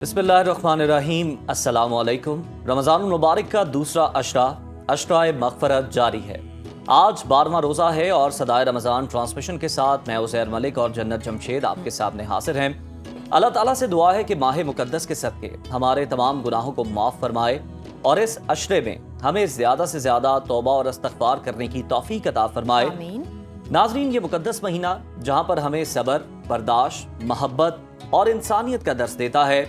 बिस्मिल्लाहिर्रहमानिर्रहीम। अस्सलामुअलैकुम। रमज़ानुल मुबारक का दूसरा अशरा मग़फ़रत जारी है। आज 12वां रोज़ा है और सदाए रमज़ान ट्रांसमिशन के साथ मैं उज़ैर मलिक और जन्नत जमशेद आपके सामने हाजिर हैं। अल्लाह ताला से दुआ है कि माह मुक़द्दस के सदक़े हमारे तमाम गुनाहों को माफ़ फरमाए और इस अशरे में हमें ज़्यादा से ज़्यादा तौबा और इस्तग़फ़ार करने की तौफ़ीक़ अता फरमाए। आमीन। नाज़रीन, ये मुक़द्दस महीना जहाँ पर हमें सब्र, बर्दाश्त, मोहब्बत और इंसानियत का दर्स देता है,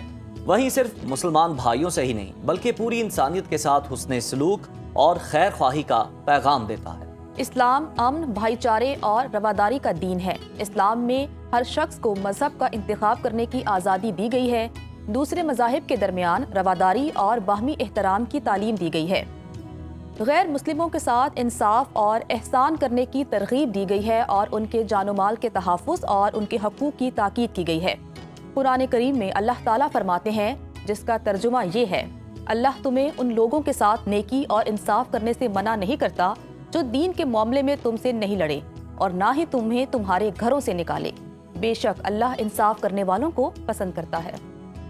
वहीं सिर्फ मुसलमान भाइयों से ही नहीं बल्कि पूरी इंसानियत के साथ हुस्ने सलूक और खैर ख्वाही का पैगाम देता है। इस्लाम अमन, भाईचारे और रवादारी का दीन है। इस्लाम में हर शख्स को मजहब का इंतखाब करने की आज़ादी दी गई है। दूसरे मज़ाहिब के दरमियान रवादारी और बाहमी एहतराम की तालीम दी गई है। गैर मुस्लिमों के साथ इंसाफ और एहसान करने की तरगीब दी गई है और उनके जानो माल के तहफ़्फ़ुज़ और उनके हकूक़ की ताकीद की गई है। कुरान करीम में अल्लाह ताला फरमाते हैं, जिसका तर्जुमा ये है, अल्लाह तुम्हें उन लोगों के साथ नेकी और इंसाफ करने से मना नहीं करता जो दीन के मामले में तुमसे नहीं लड़े और ना ही तुम्हें तुम्हारे घरों से निकाले। बेशक अल्लाह इंसाफ करने वालों को पसंद करता है।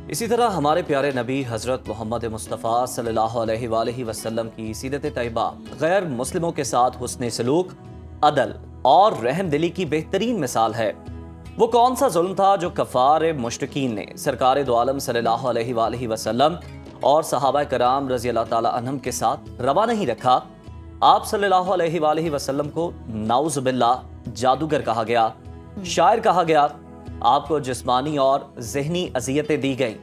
इसी तरह हमारे प्यारे नबी हज़रत मोहम्मद मुस्तफ़ा सल्लल्लाहु अलैहि वसल्लम की सीरत तैयबा गैर मुस्लिमों के साथ हुस्ने सलूक, अदल और रहमदिली की बेहतरीन मिसाल है। वो कौन सा जुल्म था जो कफ़ार मुश्रिकीन ने सरकार दो आलम सल्लल्लाहु अलैहि वसल्लम और सहाबा कराम रज़ी अल्लाह ताला अन्हुम के साथ रवा नहीं रखा। आप सल्लल्लाहु अलैहि वसल्लम को नाउज़ुबिल्लाह जादूगर कहा गया, शायर कहा गया, आपको जिस्मानी और ज़हनी अज़ियतें दी गई,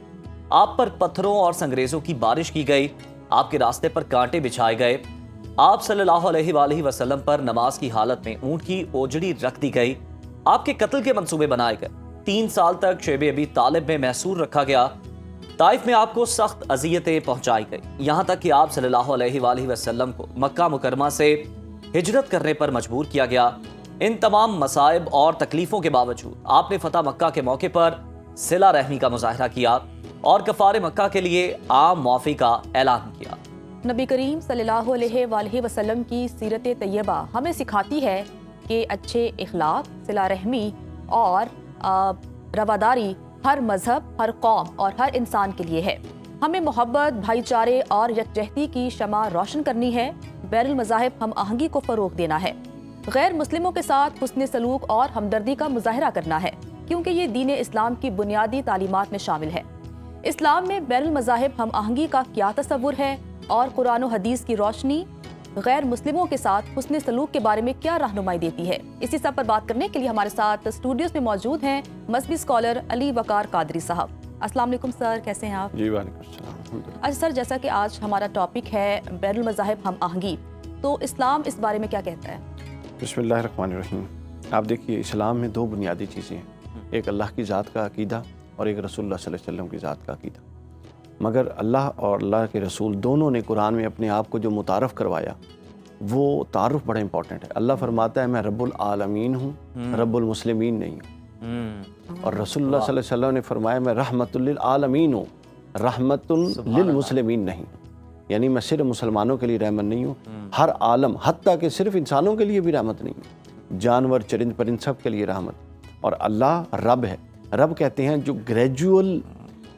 आप पर पत्थरों और संगरेज़ों की बारिश की गई, आपके रास्ते पर कांटे बिछाए गए, आप सल्लल्लाहु अलैहि वसल्लम पर नमाज की हालत में ऊंट की ओजड़ी रख दी गई, आपके कत्ल के मंसूबे बनाए गए, 3 साल तक शेब अबी तालिब में महसूर रखा गया, ताइफ में आपको सख्त अज़ियतें पहुंचाई गई, यहाँ तक कि आप सल्लल्लाहु अलैहि वसल्लम को मक्का मुकरमा से हिजरत करने पर मजबूर किया गया। इन तमाम मसाइब और तकलीफों के बावजूद आपने फतह मक्का के मौके पर सिला रहमी का मुजाहरा किया और कफ़ारे मक्का के लिए आम मुआफ़ी का ऐलान किया। नबी करीम सल्लल्लाहु अलैहि वसल्लम की सीरत तैयबा हमें सिखाती है कि अच्छे इखलाक, सिला रहमी और रवादारी हर मजहब, हर कौम और हर इंसान के लिए है। हमें मोहब्बत, भाईचारे और यकजहती की शमा रोशन करनी है। बैरुल मज़ाहिब हम आहंगी को फ़रोग़ देना है। गैर मुस्लिमों के साथ हुस्ने सलूक और हमदर्दी का मुजाहरा करना है, क्योंकि ये दीन इस्लाम की बुनियादी तालीमात में शामिल है। इस्लाम में बैरुल मज़ाहिब हम आहंगी का क्या तसव्वुर है और कुरान और हदीस की रोशनी गैर मुस्लिमों के साथ हुस्ने सलूक के बारे में क्या रहनुमाई देती है। इसी सब पर बात करने के लिए हमारे साथ स्टूडियोज में मौजूद हैं मज़हबी स्कॉलर अली वकार कादरी साहब। अस्सलाम वालेकुम सर, कैसे हैं आप? जी वालेकुम सलाम। अच्छा सर, जैसा कि आज हमारा टॉपिक है बैरुल मज़ाहिब हम आहंगी, तो इस्लाम इस बारे में क्या कहता है? बिस्मिल्लाहिर्रहमानिर्रहीम। आप देखिए, इस्लाम में 2 बुनियादी चीज़ें हैं, एक अल्लाह की ज़ात का अकीदा और एक रसूलुल्लाह सल्लल्लाहु अलैहि वसल्लम की ज़ात का अकीदा। मगर अल्लाह और अल्लाह के रसूल दोनों ने कुरान में अपने आप को जो मुतारफ़ करवाया, वो तारुफ बड़ा इंपॉर्टेंट है। अल्लाह फरमाता है, मैं रब्बुल आलमीन हूँ, रब्बुल मुस्लिमीन नहीं हूँ। और रसूलुल्लाह सल्लल्लाहु अलैहि वसल्लम ने फरमाया, मैं रहमतुल लिल आलमीन हूँ, रहमतुल लिल मुस्लिमीन नहीं हूँ। यानी मैं सिर्फ मुसलमानों के लिए रहमत नहीं हूँ, हर आलम, हत्ता कि सिर्फ इंसानों के लिए भी रहमत नहीं हूँ, जानवर, चरिंद परिंद सब के लिए रहमत। और अल्लाह रब है। रब कहते हैं जो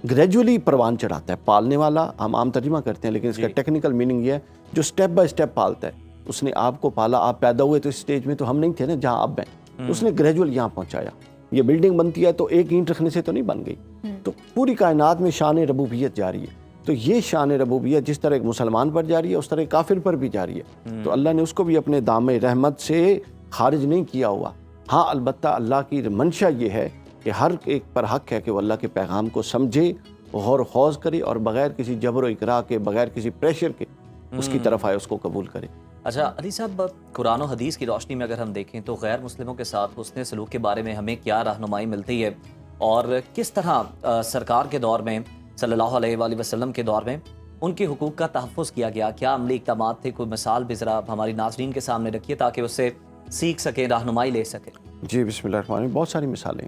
ग्रेजुअली परवान चढ़ाता है, पालने वाला हम आम तर्जुमा करते हैं, लेकिन इसका टेक्निकल मीनिंग ये है जो स्टेप बाय स्टेप पालता है। उसने आपको पाला, आप पैदा हुए तो इस स्टेज में तो हम नहीं थे ना जहाँ अब हैं, उसने ग्रेजुअल यहाँ पहुँचाया। ये बिल्डिंग बनती है तो एक ईंट रखने से तो नहीं बन गई। तो पूरी कायनात में शान रबूबियत जारी है। तो ये शान रबूबियत जिस तरह एक मुसलमान पर जारी है, उस तरह काफिर पर भी जारी है। तो अल्लाह ने उसको भी अपने दामे रहमत से खारिज नहीं किया हुआ। हाँ, अलबत्ता अल्लाह की मंशा ये है कि हर एक पर हक है कि वो अल्लाह के पैगाम को समझे, गौर खौज करे और बग़ैर किसी जबर व इकरा के, बग़ैर किसी प्रेशर के उसकी तरफ आए, उसको कबूल करे। अच्छा अली साहब, कुरान और हदीस की रोशनी में अगर हम देखें तो गैर मुस्लिमों के साथ हुस्ने सलूक के बारे में हमें क्या रहनुमाई मिलती है और किस तरह सरकार के दौर में, सल्लल्लाहु अलैहि वसल्लम के दौर में उनके हुकूक का तहफ़्फ़ुज़ किया गया? क्या अमली इक़दामात थे? कोई मिसाल भी ज़रा हमारी नाज़रीन के सामने रखिए ताकि उससे सीख सकें, रहनुमाई ले सकें। जी बिस्मिल्लाहिर्रहमानिर्रहीम। बहुत सारी मिसालें।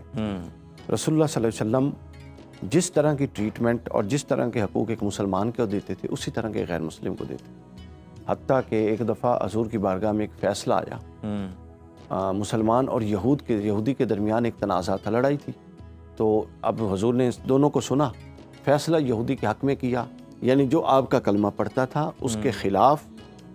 रसूलुल्लाह सल्लल्लाहु अलैहि वसल्लम जिस तरह की ट्रीटमेंट और जिस तरह के हकूक़ एक मुसलमान को देते थे, उसी तरह के गैर मुस्लिम को देते। हत्ता कि एक दफ़ा हज़ूर की बारगाह में एक फ़ैसला आया, मुसलमान और यहूदी के दरमियान एक तनाज़ा था, लड़ाई थी। तो अब हुजूर ने दोनों को सुना फैसला यहूदी के हक़ में किया, यानी जो आपका कलमा पढ़ता था उसके ख़िलाफ़,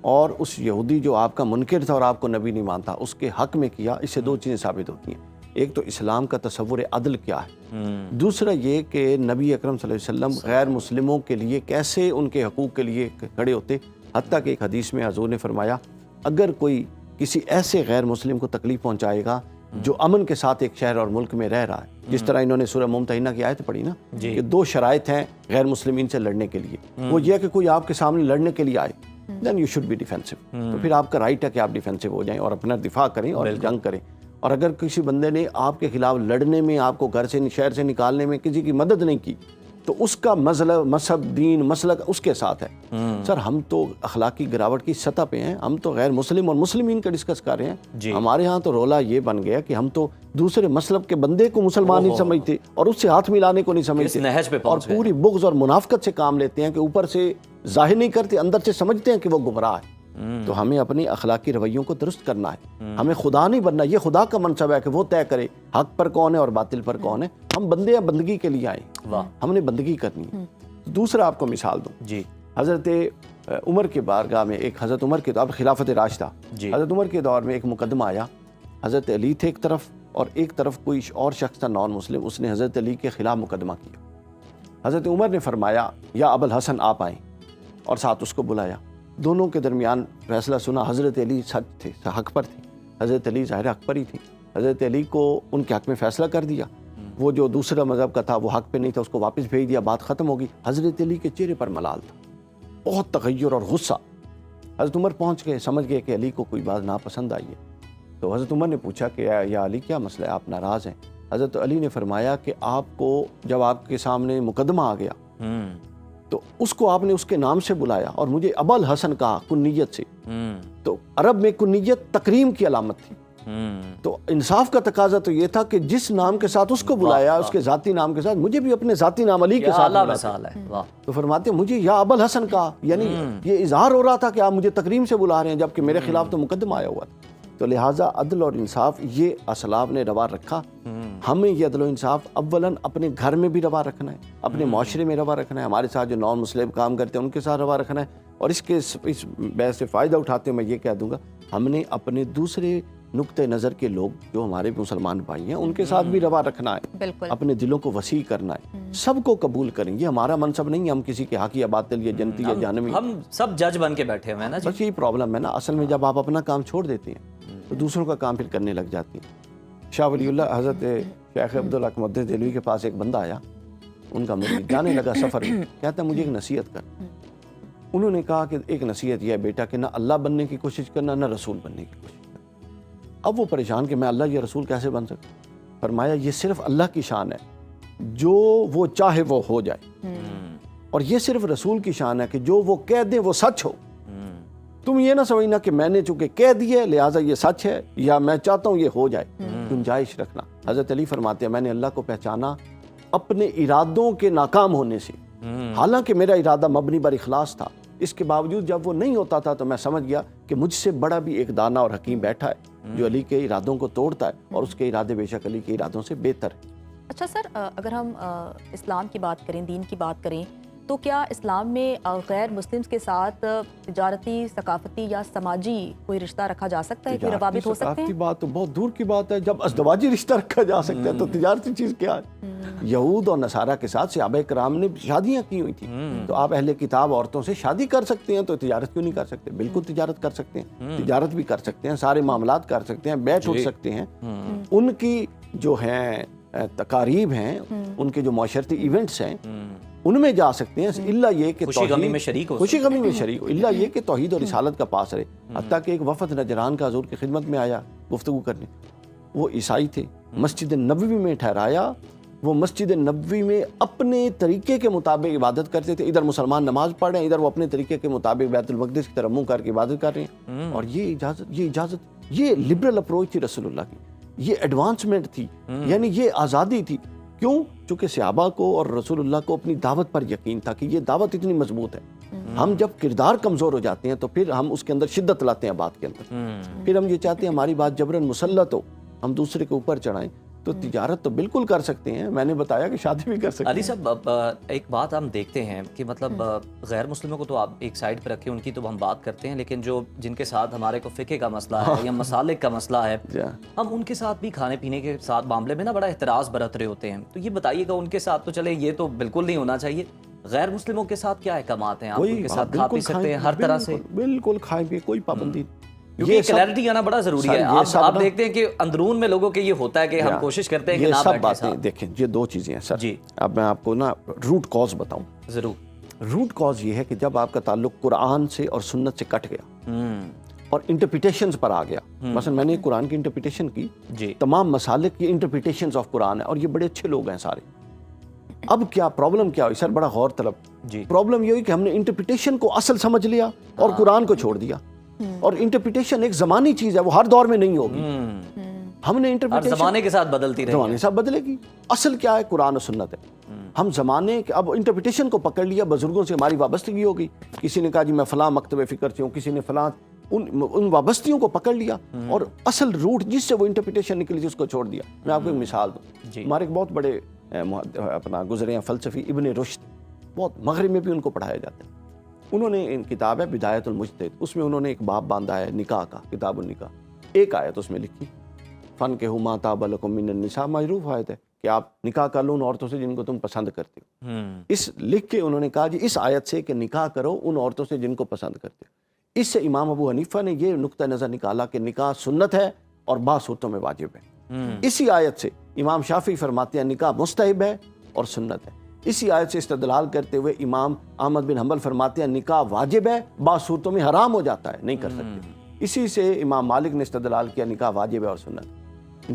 और उस यहूदी जो आपका मुनकिर था और आपको नबी नहीं मानता उसके हक़ में किया। इससे दो चीज़ें साबित होती हैं, एक तो इस्लाम का तसव्वुर अदल क्या है, दूसरा ये कि नबी अकरम सल्लल्लाहु अलैहि वसल्लम गैर मुस्लिमों के लिए कैसे उनके हकूक़ के लिए खड़े होते। हत्ता कि एक हदीस में हुज़ूर ने फरमाया, अगर कोई किसी ऐसे गैर मुस्लिम को तकलीफ़ पहुँचाएगा जो अमन के साथ एक शहर और मुल्क में रह रहा है, जिस तरह इन्होंने सूरह मुमतहिना की आयत पढ़ी ना कि दो शराइत हैं गैर मुस्लिमीन से लड़ने के लिए, वो ये है कि कोई आपके सामने लड़ने के लिए आए, then you should be defensive, तो फिर आपका राइट है कि आप डिफेंसिव हो जाएं और अपना दिफा करें और जंग करें। और अगर किसी बंदे ने आपके खिलाफ लड़ने में, आपको घर से शहर से निकालने में किसी की मदद नहीं की, तो उसका मजहब दीन मसलक उसके साथ है। सर हम तो अखलाकी गिरावट की सतह पे हैं, हम तो गैर मुस्लिम और मुस्लिमीन का डिस्कस कर रहे हैं। हमारे यहाँ तो रोला ये बन गया कि हम तो दूसरे मसलब के बंदे को मुसलमान नहीं समझते और उससे हाथ मिलाने को नहीं समझते और पूरी बुग़्ज़ और मुनाफ़क़त से काम लेते हैं कि ऊपर से ज़ाहिर नहीं करते, अंदर से समझते हैं कि वो गुमराह है। तो हमें अपनी अखलाकी रवैयों को दुरुस्त करना है, हमें खुदा नहीं बनना। ये खुदा का मनसब है कि वो तय करे हक पर कौन है और बातिल पर कौन है। हम बंदे या बंदगी के लिए आए, हमने बंदगी करनी है। तो दूसरा आपको मिसाल दूँ जी, हज़रत उमर के बारगाह में एक हज़रत उमर के दौर खिलाफत राशिदा, हज़रत उमर के दौर में एक मुकदमा आया। हज़रत अली थे एक तरफ और एक तरफ कोई और शख्स था नॉन मुस्लिम, उसने हज़रत अली के ख़िलाफ़ मुकदमा किया। हज़रत उमर ने फरमाया या अबुल हसन आप आएँ, और साथ उसको बुलाया। दोनों के दरमियान फैसला सुना। हज़रत अली सच थे, हक़ पर थे, हज़रत अली ज़ाहिर हक़ पर ही थे। हज़रत अली को उनके हक़ में फ़ैसला कर दिया। वो जो दूसरा मज़हब का था वो हक़ पे नहीं था, उसको वापस भेज दिया, बात ख़त्म होगी। हज़रत अली के चेहरे पर मलाल था, बहुत तग़य्युर और गुस्सा। हज़रत उमर पहुँच गए, समझ गए कि अली को कोई बात नापसंद आई है। तो हज़रत उमर ने पूछा कि या अली क्या मसला है, आप नाराज़ हैं? हज़रत अली ने फरमाया कि आपको जब आपके सामने मुकदमा आ गया तो उसको आपने उसके नाम से बुलाया और मुझे अबुल हसन कहा कुन्नियत से। तो अरब में कुन्नियत तकरीम की अलामत थी। तो इंसाफ का तकाजा तो ये था कि जिस नाम के साथ उसको बुलाया उसके जाती नाम के साथ मुझे भी अपने जाती नाम अली के साथ बुलाया। तो फरमाते मुझे या अबुल हसन कहा, यानी ये इजहार हो रहा था कि आप मुझे तकरीम से बुला रहे हैं जबकि मेरे खिलाफ तो मुकदमा आया हुआ था। तो लिहाजा अदल और इंसाफ ये असलाफ ने रवा रखा। हमें ये अदल और इंसाफ अव्वलन अपने घर में भी रवा रखना है, अपने माशरे में रवा रखना है, हमारे साथ जो नॉन मुस्लिम काम करते हैं उनके साथ रवा रखना है। और इस बहस से फ़ायदा उठाते हुए मैं ये कह दूँगा, हमने अपने दूसरे नुक्ते नज़र के लोग जो हमारे मुसलमान भाई हैं उनके साथ भी रवा रखना है, अपने दिलों को वसी करना है, सबको कबूल करें। ये हमारा मनसब नहीं है हम किसी के हक़ या बातिल या जनती या जानवी, हम सब जज बन के बैठे हुए हैं ना। बस यही प्रॉब्लम है ना। असल में जब आप अपना काम छोड़ देते हैं तो दूसरों का काम फिर करने लग जाती हैं। शाह वलीउल्लाह हज़रत शेख अब्दुल हक मुहद्दिस देलवी के पास एक बंदा आया, उनका मुरीद, जाने लगा सफ़र में, कहता मुझे एक नसीहत कर। उन्होंने कहा कि एक नसीहत यह है बेटा कि ना अल्लाह बनने की कोशिश करना ना रसूल बनने की कोशिश करना। अब वो परेशान कि मैं अल्लाह या रसूल कैसे बन सकता। फरमाया ये सिर्फ अल्लाह की शान है, जो वो चाहे वो हो जाए, और ये सिर्फ रसूल की शान है कि जो वो कह दे वो सच हो। तुम ये ना समझना कि मैंने चूंकि कह दिया लिहाजा ये सच है या मैं चाहता हूँ ये हो जाए, गुंजाइश रखना। हज़रत अली फरमाते हैं मैंने अल्लाह को पहचाना अपने इरादों के नाकाम होने से, हालांकि मेरा इरादा मबनी बर इखलास था, इसके बावजूद जब वो नहीं होता था तो मैं समझ गया कि मुझसे बड़ा भी एक दाना और हकीम बैठा है जो अली के इरादों को तोड़ता है और उसके इरादे बेशक अली के इरादों से बेहतर है। अच्छा सर, अगर हम इस्लाम की बात करें, दीन की बात करें, तो क्या इस्लाम में गैर मुस्लिम्स के साथ तिजारती, सकाफती या समाजी कोई रिश्ता रखा जा सकता है, कोई रवाबित हो सकते हैं? बात तो बहुत दूर की बात है। जब अज़दवाजी रिश्ता रखा जा सकता है तो तिजारती चीज़ क्या है? यहूद और नसारा के साथ सहाबा कराम ने शादियाँ की हुई थी, तो आप अहले किताब औरतों से शादी कर सकते हैं, तो तिजारत क्यों नहीं कर सकते? बिल्कुल तिजारत कर सकते हैं, तिजारत भी कर सकते हैं, सारे मामलात कर सकते हैं, बैठ उठ सकते हैं। उनकी जो हैं तकारीब हैं, उनके जो माशरती इवेंट्स हैं उनमें जा सकते हैं, इल्ला ये कि खुशी गमी में शरीक हो, इल्ला ये कि तौहीद और रिसालत का पास रहे। हत्ता कि एक वफ़द नजरान का हुज़ूर की खिदमत में आया गुफ्तगू करने, वो ईसाई थे, मस्जिद नबवी में ठहराया। वो मस्जिद नबवी में अपने तरीके के मुताबिक इबादत करते थे। इधर मुसलमान नमाज पढ़ रहे हैं, इधर वो अपने तरीके के मुताबिक बैतुल मक़दिस की तरफ मुँह करके इबादत कर रहे हैं। और ये इजाज़त ये लिबरल अप्रोच थी रसूलुल्लाह की, ये एडवांसमेंट थी, यानी ये आज़ादी थी। क्यों? चूँकि सहाबा को और रसूलुल्लाह को अपनी दावत पर यकीन था कि ये दावत इतनी मजबूत है। हम जब किरदार कमज़ोर हो जाते हैं तो फिर हम उसके अंदर शिद्दत लाते हैं बात के अंदर, फिर हम ये चाहते हैं हमारी बात जबरन मुसल्लत हो, हम दूसरे के ऊपर चढ़ाएं, तो तिजारत तो बिल्कुल कर सकते हैं, मैंने बताया कि शादी भी कर सकते अली हैं। साहब, अब एक बात हम देखते हैं कि मतलब गैर मुस्लिमों को तो आप एक साइड पर रखें, उनकी तो हम बात करते हैं, लेकिन जो जिनके साथ हमारे को फ़िक़े का मसला है या मसाले का मसला है, हम उनके साथ भी खाने पीने के साथ मामले में ना बड़ा एहतराज़ बरत रहे होते हैं। तो ये बताइएगा, उनके साथ तो चले ये तो बिल्कुल नहीं होना चाहिए, गैर मुस्लिमों के साथ क्या अहकामात हैं? आप उनके साथ खा पी सकते हैं हर तरह से? बिल्कुल खाएं पिए, कोई पाबंदी। क्योंकि क्लैरिटी आना बड़ा जरूरी है। आप देखते हैं कि अंदरून में लोगों के ये होता है कि हम कोशिश करते हैं कि ना बैठे साथ। देखें, ये दो चीजें हैं सर जी। अब मैं आपको ना रूट कॉज बताऊं। जरूर। रूट कॉज ये है कि जब आपका ताल्लुक कुरान से और सुन्नत से कट गया और इंटरप्रिटेशंस पर आ गया, मसलन मैंने कुरान की इंटरप्रिटेशन की जी, तमाम मसाले की इंटरप्रिटेशंस ऑफ कुरान है और ये बड़े अच्छे लोग हैं सारे। अब क्या प्रॉब्लम क्या हुई सर, बड़ा गौर तलब जी, प्रॉब्लम ये हुई कि हमने इंटरप्रिटेशन को असल समझ लिया और कुरान को छोड़ दिया। और इंटरप्रिटेशन एक जमानी चीज है, वो हर दौर में नहीं होगी। हमने इंटरप्रिटेशन जमाने के साथ बदलती रहेगी, जमाने के साथ बदलेगी। असल क्या है, कुरान और सुन्नत है। हम जमाने के अब इंटरप्रिटेशन को पकड़ लिया, बुजुर्गों से हमारी वाबस्तगी हो गई। किसी ने कहा जी मैं फलां मकतबे फिक्र से हूँ, किसी ने फलां, उन वाबस्तियों को पकड़ लिया और असल रूट जिससे वो इंटरप्रिटेशन निकली थी उसको छोड़ दिया। मैं आपको एक मिसाल दूँ, हमारे एक बहुत बड़े अपना गुजरे हैं फलसफी इब्ने रुश्द, बहुत मगरिब में भी उनको पढ़ाया जाता है। उन्होंने इन किताब है बिदायतुल मुज्तहिद, उसमें उन्होंने एक बाब बांधा है निकाह का, किताबुल निकाह। एक आयत उसमें लिखी, फन के हुमा ताबलकुम मिनन निसा, मजरूफ आयत है कि आप निकाह कर लो उन औरतों से जिनको तुम पसंद करते हो। इस लिख के उन्होंने कहा जी इस आयत से कि निकाह करो उन औरतों से जिनको पसंद करते हो। इससे इमाम अबू हनीफा ने ये नुक्ता नजर निकाला कि निकाह सुन्नत है और बाज़ सूरतों में वाजिब है। इसी आयत से इमाम शाफी फरमाते हैं निकाह मुस्तहब है और सुन्नत है। इसी आयत से इस्तेदलाल करते हुए इमाम अहमद बिन हंबल फरमाते हैं निकाह वाजिब है, बाज़ सूरतों में हराम हो जाता है, नहीं कर सकते। इसी से इमाम मालिक ने इस्तेदलाल किया निकाह वाजिब है और सुन्नत।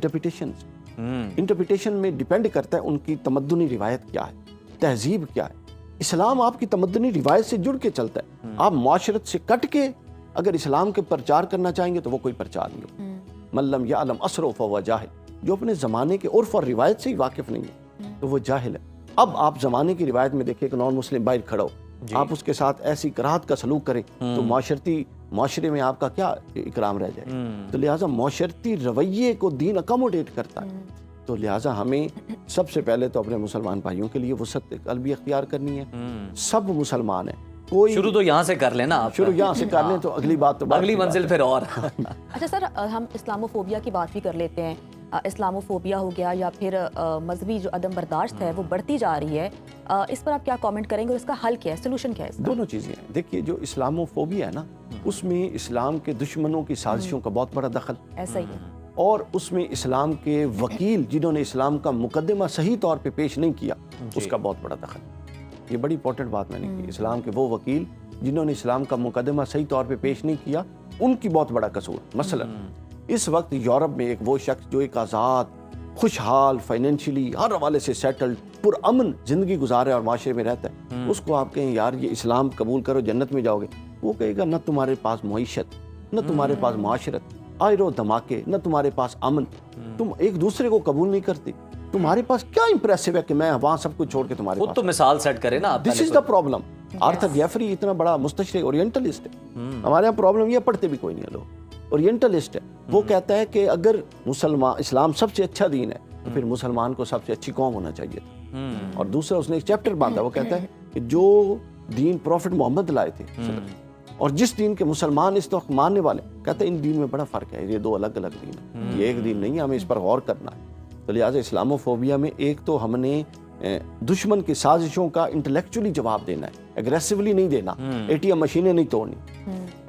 इंटरप्रिटेशन में डिपेंड करता है उनकी तमद्दुनी रिवायत क्या है, तहजीब क्या है। इस्लाम आपकी तमद्दुनी रिवायत से जुड़ के चलता है। आप मुआशरत से कट के अगर इस्लाम के प्रचार करना चाहेंगे तो वो कोई प्रचार नहीं हो। मल्लम यालम असरो फहुवा जाहिल, जो अपने ज़माने के उर्फ और रिवायत से ही वाकिफ़ नहीं है तो वो जाहिल है। अब आप ज़माने की रिवायत में देखिए कि नॉन मुस्लिम बाहर खड़ा हो, आप उसके साथ ऐसी कराहत का सलूक करें तो माशरे में आपका क्या इकराम रह जाए। तो लिहाजा माशरती रवैये को दीन अकोमोडेट करता है। तो लिहाजा हमें सबसे पहले तो अपने मुसलमान भाइयों के लिए वसअत क़ल्बी अख्तियार करनी है। सब मुसलमान है, कोई शुरू तो यहाँ से कर लेना, शुरू यहाँ से कर लें तो अगली बात तो अगली मंजिल फिर और। अच्छा सर, हम इस्लामोफोबिया की बात भी कर लेते हैं। इस्लामोफोबिया हो गया या फिर मजहबी जो अदम बर्दाश्त है वो बढ़ती जा रही है, इस पर आप क्या कमेंट करेंगे और इसका हल क्या है, सोल्यूशन क्या है इसका? दोनों चीज़ें हैं। देखिए जो इस्लामोफोबिया है ना, उसमें इस्लाम के दुश्मनों की साजिशों का बहुत बड़ा दखल, ऐसा ही है। और उसमें इस्लाम के वकील जिन्होंने इस्लाम का मुकदमा सही तौर पे पेश नहीं किया उसका बहुत बड़ा दखल। ये बड़ी इंपॉर्टेंट बात मैंने की। इस्लाम के वो वकील जिन्होंने इस्लाम का मुकदमा सही तौर पे पेश नहीं किया उनकी बहुत बड़ा कसूर। मसलन इस वक्त यूरोप में एक वो शख्स जो एक आज़ाद, खुशहाल, फाइनेंशियली हर हवाले से सेटल्ड, पुरअमन ज़िंदगी गुजारे और माशरे में रहता है, उसको आप कहें यार ये इस्लाम कबूल करो जन्नत में जाओगे, वो कहेगा न तुम्हारे पास मुईशत, न तुम्हारे पास माशरत, आयरो धमाके, न तुम्हारे पास अमन, तुम एक दूसरे को कबूल नहीं करते, तुम्हारे पास क्या इंप्रेसिव है कि मैं वहाँ सब कुछ छोड़ के तुम्हारे पास। तो मिसाल सेट करे ना। This is the problem. Arthur Jeffery इतना बड़ा मुस्तशरिक ओरिएंटलिस्ट है, हमारे यहाँ प्रॉब्लम ये पढ़ते भी कोई नहीं है लोग। ओरिएंटलिस्ट है, वो कहता है कि अगर मुसलमान, इस्लाम सबसे अच्छा दीन है तो फिर मुसलमान को सबसे अच्छी कौम होना चाहिए था। और दूसरा उसने एक चैप्टर बांधा, वो कहता है कि जो दीन प्रॉफिट मोहम्मद लाए थे और जिस दीन के मुसलमान इस वक्त मानने वाले, कहते हैं इन दीन में बड़ा फ़र्क है, ये दो अलग अलग दीन है, ये एक दीन नहीं है, हमें इस पर गौर करना है। तो लिहाजा इस्लामोफोबिया में एक तो हमने दुश्मन की साजिशों का इंटेलेक्चुअली जवाब देना है, एग्रेसिवली नहीं देना, एटीएम मशीनें नहीं तोड़नी,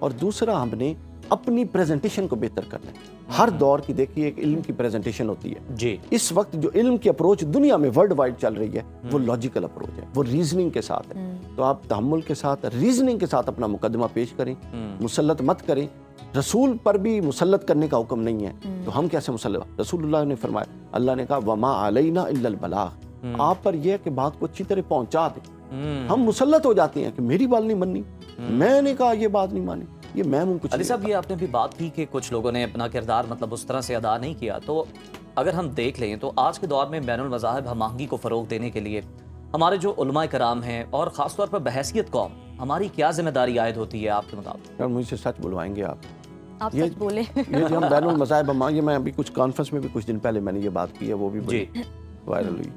और दूसरा हमने अपनी प्रेजेंटेशन को बेहतर करना है। हर दौर की देखिए एक इल्म की प्रेजेंटेशन होती है जी। इस वक्त जो इल्म की अप्रोच दुनिया में वर्ल्ड वाइड चल रही है वो लॉजिकल अप्रोच है, वो रीजनिंग के साथ है। तो आप तहम्मुल के साथ, रीजनिंग के साथ अपना मुकदमा पेश करें, मुसल्लत मत करें। रसूल पर भी मुसल्लत करने का हुक्म नहीं है, तो हम कैसे मुसल्लत? रसूलुल्लाह ने फरमाया, अल्लाह ने कहा वमा अलैना इल्लल बलाग, आप पर यह कि बात को अच्छी तरह पहुंचा दे। हम मुसल्लत हो जाते हैं कि मेरी बात नहीं माननी, मैंने कहा ये बात नहीं मानी, ये मैं कुछ। अली साहब, ये आपने भी बात की कि कुछ लोगों ने अपना किरदार मतलब उस तरह से अदा नहीं किया, तो अगर हम देख लें तो आज के दौर में बैनुल मज़ाहिब हमआहंगी को फ़रोग़ देने के लिए हमारे जो उलमाए कराम हैं और ख़ास तौर पर बहैसियत कौम, हमारी क्या जिम्मेदारी आयद होती है आपके मुताबिक? यार मुझसे सच बुलवाएंगे आप, आप ये सच बोले। ये जो हम बैनुल मज़ाहिब हम, ये मैं अभी कुछ कॉन्फ्रेंस में भी कुछ दिन पहले मैंने ये बात की है, वो भी बड़ी वायरल हुई।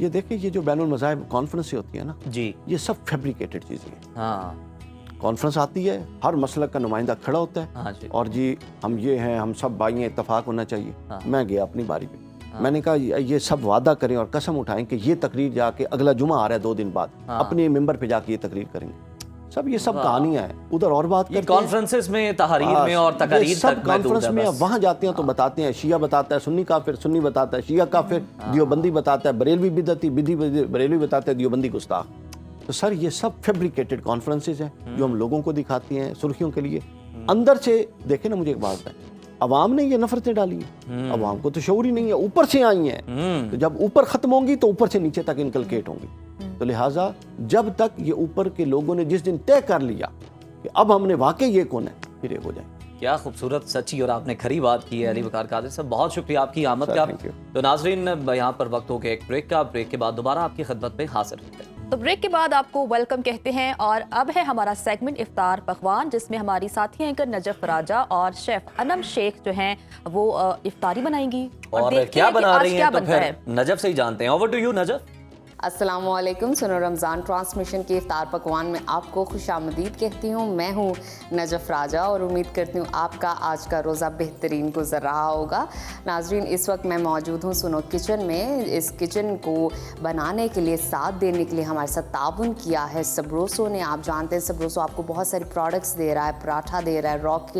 ये देखिए, ये जो बैनुल मज़ाहिब कॉन्फ्रेंस होती है ना जी, ये सब फैब्रिकेटेड चीज़ें हैं। हाँ कॉन्फ्रेंस आती है, हर मसलक का नुमाइंदा खड़ा होता है, हाँ जी, और जी हम ये हैं, हम सब भाई हैं, इत्तेफाक होना चाहिए। हाँ। मैं गया अपनी बारी पे, मैंने कहा ये सब वादा करें और कसम उठाएं कि ये तकरीर जाके, अगला जुमा आ रहा है 2 दिन बाद, अपने मेंबर पे जाके ये तकरीर करेंगे। सब ये सब कहानियां हैं, उधर और बात ये करते हैं। कॉन्फ्रेंसेस में, तहरीर में और ये तकरीर सब तक कॉन्फ्रेंस में अब वहाँ जाते हैं तो बताते हैं, शिया बताता है सुन्नी काफिर, सुन्नी बताता है शिया काफिर, दियोबंदी बताता है बरेलवी बिदअती, बरेलवी बताता है दियोबंदी गुस्ताख। तो सर ये सब फैब्रिकेटेड कॉन्फ्रेंसेज हैं जो हम लोगों को दिखाती हैं सुर्खियों के लिए। अंदर से देखे ना, मुझे एक बात है, अवाम ने ये नफरतें डाली हैं, अवाम को तो शऊर ही नहीं है, ऊपर से आई हैं। तो जब ऊपर खत्म होंगी तो ऊपर से नीचे तक इनकलकेट होंगी। तो लिहाजा जब तक ये ऊपर के लोगों ने जिस दिन तय कर लिया कि अब हमने वाकई ये कौन है, फिर ये हो जाए। क्या खूबसूरत सच्ची और आपने खरी बात की है अली वकार कादिर साहब, बहुत शुक्रिया आपकी आमद का। thank you। तो नाजरीन, यहाँ पर वक्त हो गया एक ब्रेक का, ब्रेक के बाद दोबारा आपकी खिदमत में हाजिर होते हैं। तो ब्रेक के बाद आपको वेलकम कहते हैं और अब है हमारा सेगमेंट इफ्तार पकवान, जिसमें हमारी साथी एंकर नजफ राजा और शेफ अनम शेख जो हैं वो इफ्तारी बनाएंगी और देखते क्या हैं कि बना आज रही क्या हैं, तो बनता फिर है। नजफ से ही जानते हैं। Over to you Najaf. अस्सलामुअलैकुम। सुनो रमज़ान ट्रांसमिशन के इफ्तार पकवान में आपको खुशामदीद कहती हूँ। मैं हूँ नजफ राजा और उम्मीद करती हूँ आपका आज का रोज़ा बेहतरीन गुजर रहा होगा। नाजरीन, इस वक्त मैं मौजूद हूँ सुनो किचन में। इस किचन को बनाने के लिए, साथ देने के लिए हमारे साथ ताउन किया है सबरोसो ने। आप जानते हैं सबरोसो आपको बहुत सारी प्रोडक्ट्स दे रहा है, पराठा दे रहा है, रॉक